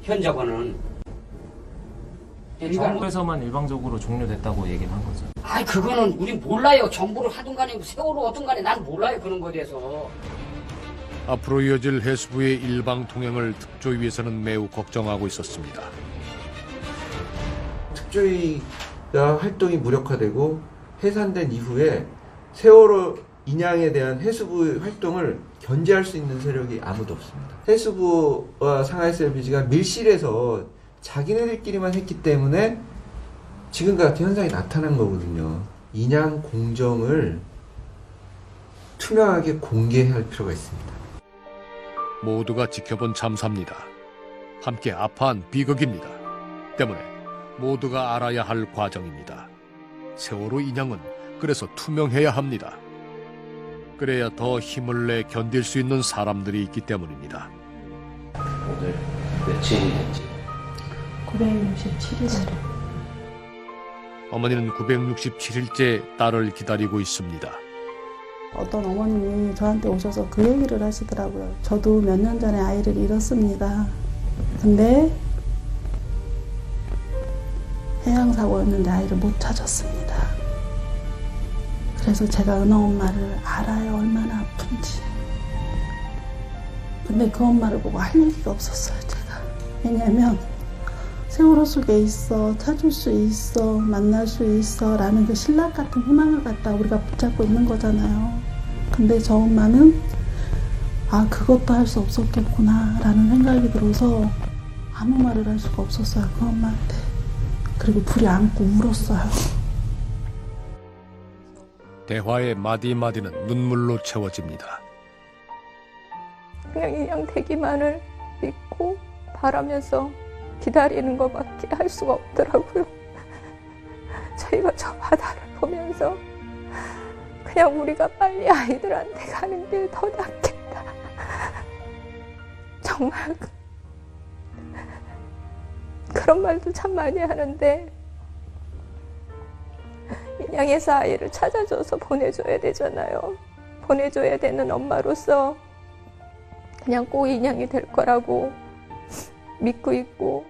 U: 현저거는.
T: 정부에서만 일방적으로 종료됐다고 얘기를 한 거죠.
U: 아, 그거는 우린 몰라요. 정부를 하든 간에 세월호 어떤 간에 난 몰라요. 그런 거에 대해서.
A: 앞으로 이어질 해수부의 일방 통행을 특조위에서는 매우 걱정하고 있었습니다.
X: 특조위가 활동이 무력화되고 해산된 이후에 세월호 인양에 대한 해수부의 활동을 견제할 수 있는 세력이 아무도 없습니다. 해수부와 상하이 셀비지가 밀실에서 자기네들끼리만 했기 때문에 지금과 같은 현상이 나타난 거거든요. 인양 공정을 투명하게 공개할 필요가 있습니다.
A: 모두가 지켜본 참사입니다. 함께 아파한 비극입니다. 때문에 모두가 알아야 할 과정입니다. 세월호 인양은 그래서 투명해야 합니다. 그래야 더 힘을 내 견딜 수 있는 사람들이 있기 때문입니다.
D: 오늘 며칠이 됐지?
C: 967일.
A: 어머니는 967일째 딸을 기다리고 있습니다.
B: 어떤 어머님이 저한테 오셔서 그 얘기를 하시더라고요. 저도 몇 년 전에 아이를 잃었습니다. 근데 해양사고였는데 아이를 못 찾았습니다. 그래서 제가 은호 엄마를 알아요. 얼마나 아픈지. 근데 그 엄마를 보고 할 얘기가 없었어요. 제가. 왜냐면 세월호 속에 있어, 찾을 수 있어, 만날 수 있어 라는 그 신락 같은 희망을 갖다 우리가 붙잡고 있는 거잖아요. 근데 저 엄마는 그것도 할 수 없었겠구나 라는 생각이 들어서 아무 말을 할 수가 없었어요. 그 엄마한테. 그리고 불이 안고 울었어요.
A: 대화의 마디마디는 눈물로 채워집니다.
H: 그냥 인양되기만을 믿고 바라면서 기다리는 것밖에 할 수가 없더라고요. 저희가 저 바다를 보면서 그냥 우리가 빨리 아이들한테 가는 게 더 낫겠다. 정말 그런 말도 참 많이 하는데 인양해서 아이를 찾아줘서 보내줘야 되잖아요. 보내줘야 되는 엄마로서 그냥 꼭 인양이 될 거라고 믿고 있고.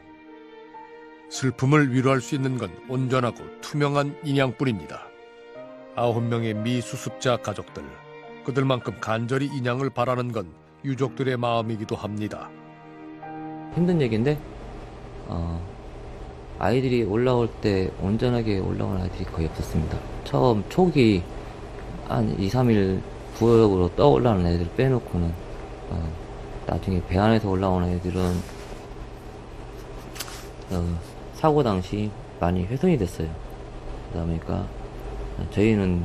A: 슬픔을 위로할 수 있는 건 온전하고 투명한 인양뿐입니다. 9명의 미수습자 가족들, 그들만큼 간절히 인양을 바라는 건 유족들의 마음이기도 합니다.
D: 힘든 얘기인데 아이들이 올라올 때 온전하게 올라온 아이들이 거의 없었습니다. 처음 초기 한 2, 3일 부역으로 떠올라오는 애들 빼놓고는 나중에 배 안에서 올라온 애들은 사고 당시 많이 훼손이 됐어요. 그러니까 저희는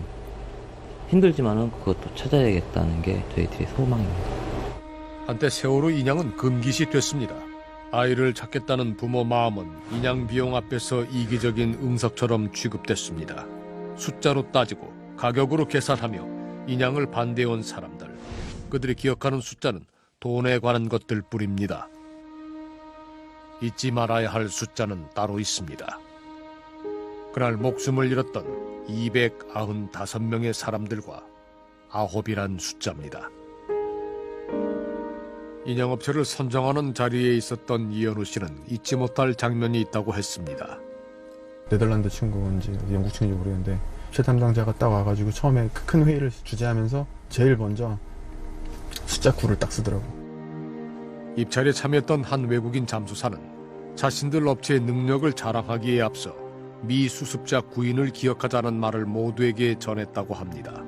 D: 힘들지만은 그것도 찾아야겠다는 게 저희들의 소망입니다.
A: 한때 세월호 인양은 금기시 됐습니다. 아이를 찾겠다는 부모 마음은 인양 비용 앞에서 이기적인 응석처럼 취급됐습니다. 숫자로 따지고 가격으로 계산하며 인양을 반대해온 사람들, 그들이 기억하는 숫자는 돈에 관한 것들 뿐입니다. 잊지 말아야 할 숫자는 따로 있습니다. 그날 목숨을 잃었던 295명의 사람들과 9이란 숫자입니다. 인양업체를 선정하는 자리에 있었던 이현우 씨는 잊지 못할 장면이 있다고 했습니다.
J: 네덜란드 친구인지 영국 친구인지 모르겠는데 업체 담당자가 딱 와가지고 처음에 큰 회의를 주재하면서 제일 먼저 숫자 9를 딱 쓰더라고.
A: 입찰에 참여했던 한 외국인 잠수사는 자신들 업체의 능력을 자랑하기에 앞서 미수습자 9인을 기억하자는 말을 모두에게 전했다고 합니다.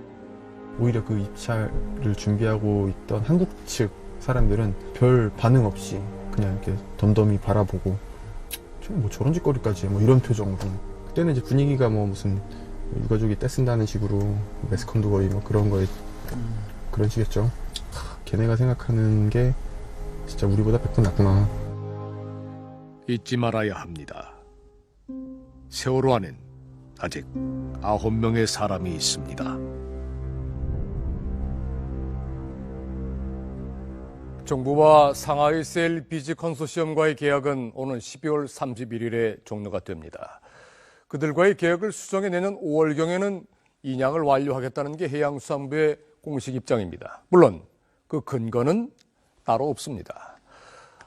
J: 오히려 그 입찰을 준비하고 있던 한국 측 사람들은 별 반응 없이 그냥 이렇게 덤덤히 바라보고 뭐 저런 짓거리까지 뭐 이런 표정으로. 그때는 이제 분위기가 뭐 무슨 유가족이 떼쓴다는 식으로 매스컴도 거의 뭐 그런 거에 그런 식이었죠. 걔네가 생각하는 게 진짜 우리보다 100번 낫구나.
A: 잊지 말아야 합니다. 세월호 안엔 아직 9명의 사람이 있습니다. 정부와 상하이 셀비지 컨소시엄과의 계약은 오는 12월 31일에 종료가 됩니다. 그들과의 계약을 수정해 내년 5월경에는 인양을 완료하겠다는 게 해양수산부의 공식 입장입니다. 물론 그 근거는 따로 없습니다.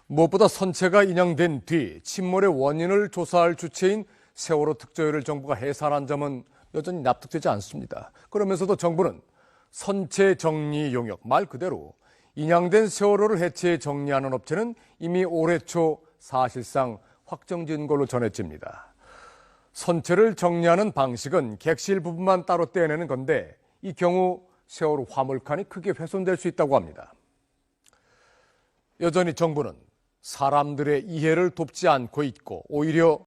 A: 무엇보다 선체가 인양된 뒤 침몰의 원인을 조사할 주체인 세월호 특조위를 정부가 해산한 점은 여전히 납득되지 않습니다. 그러면서도 정부는 선체 정리 용역, 말 그대로 인양된 세월호를 해체해 정리하는 업체는 이미 올해 초 사실상 확정된 걸로 전해집니다. 선체를 정리하는 방식은 객실 부분만 따로 떼내는 건데 이 경우 세월호 화물칸이 크게 훼손될 수 있다고 합니다. 여전히 정부는 사람들의 이해를 돕지 않고 있고 오히려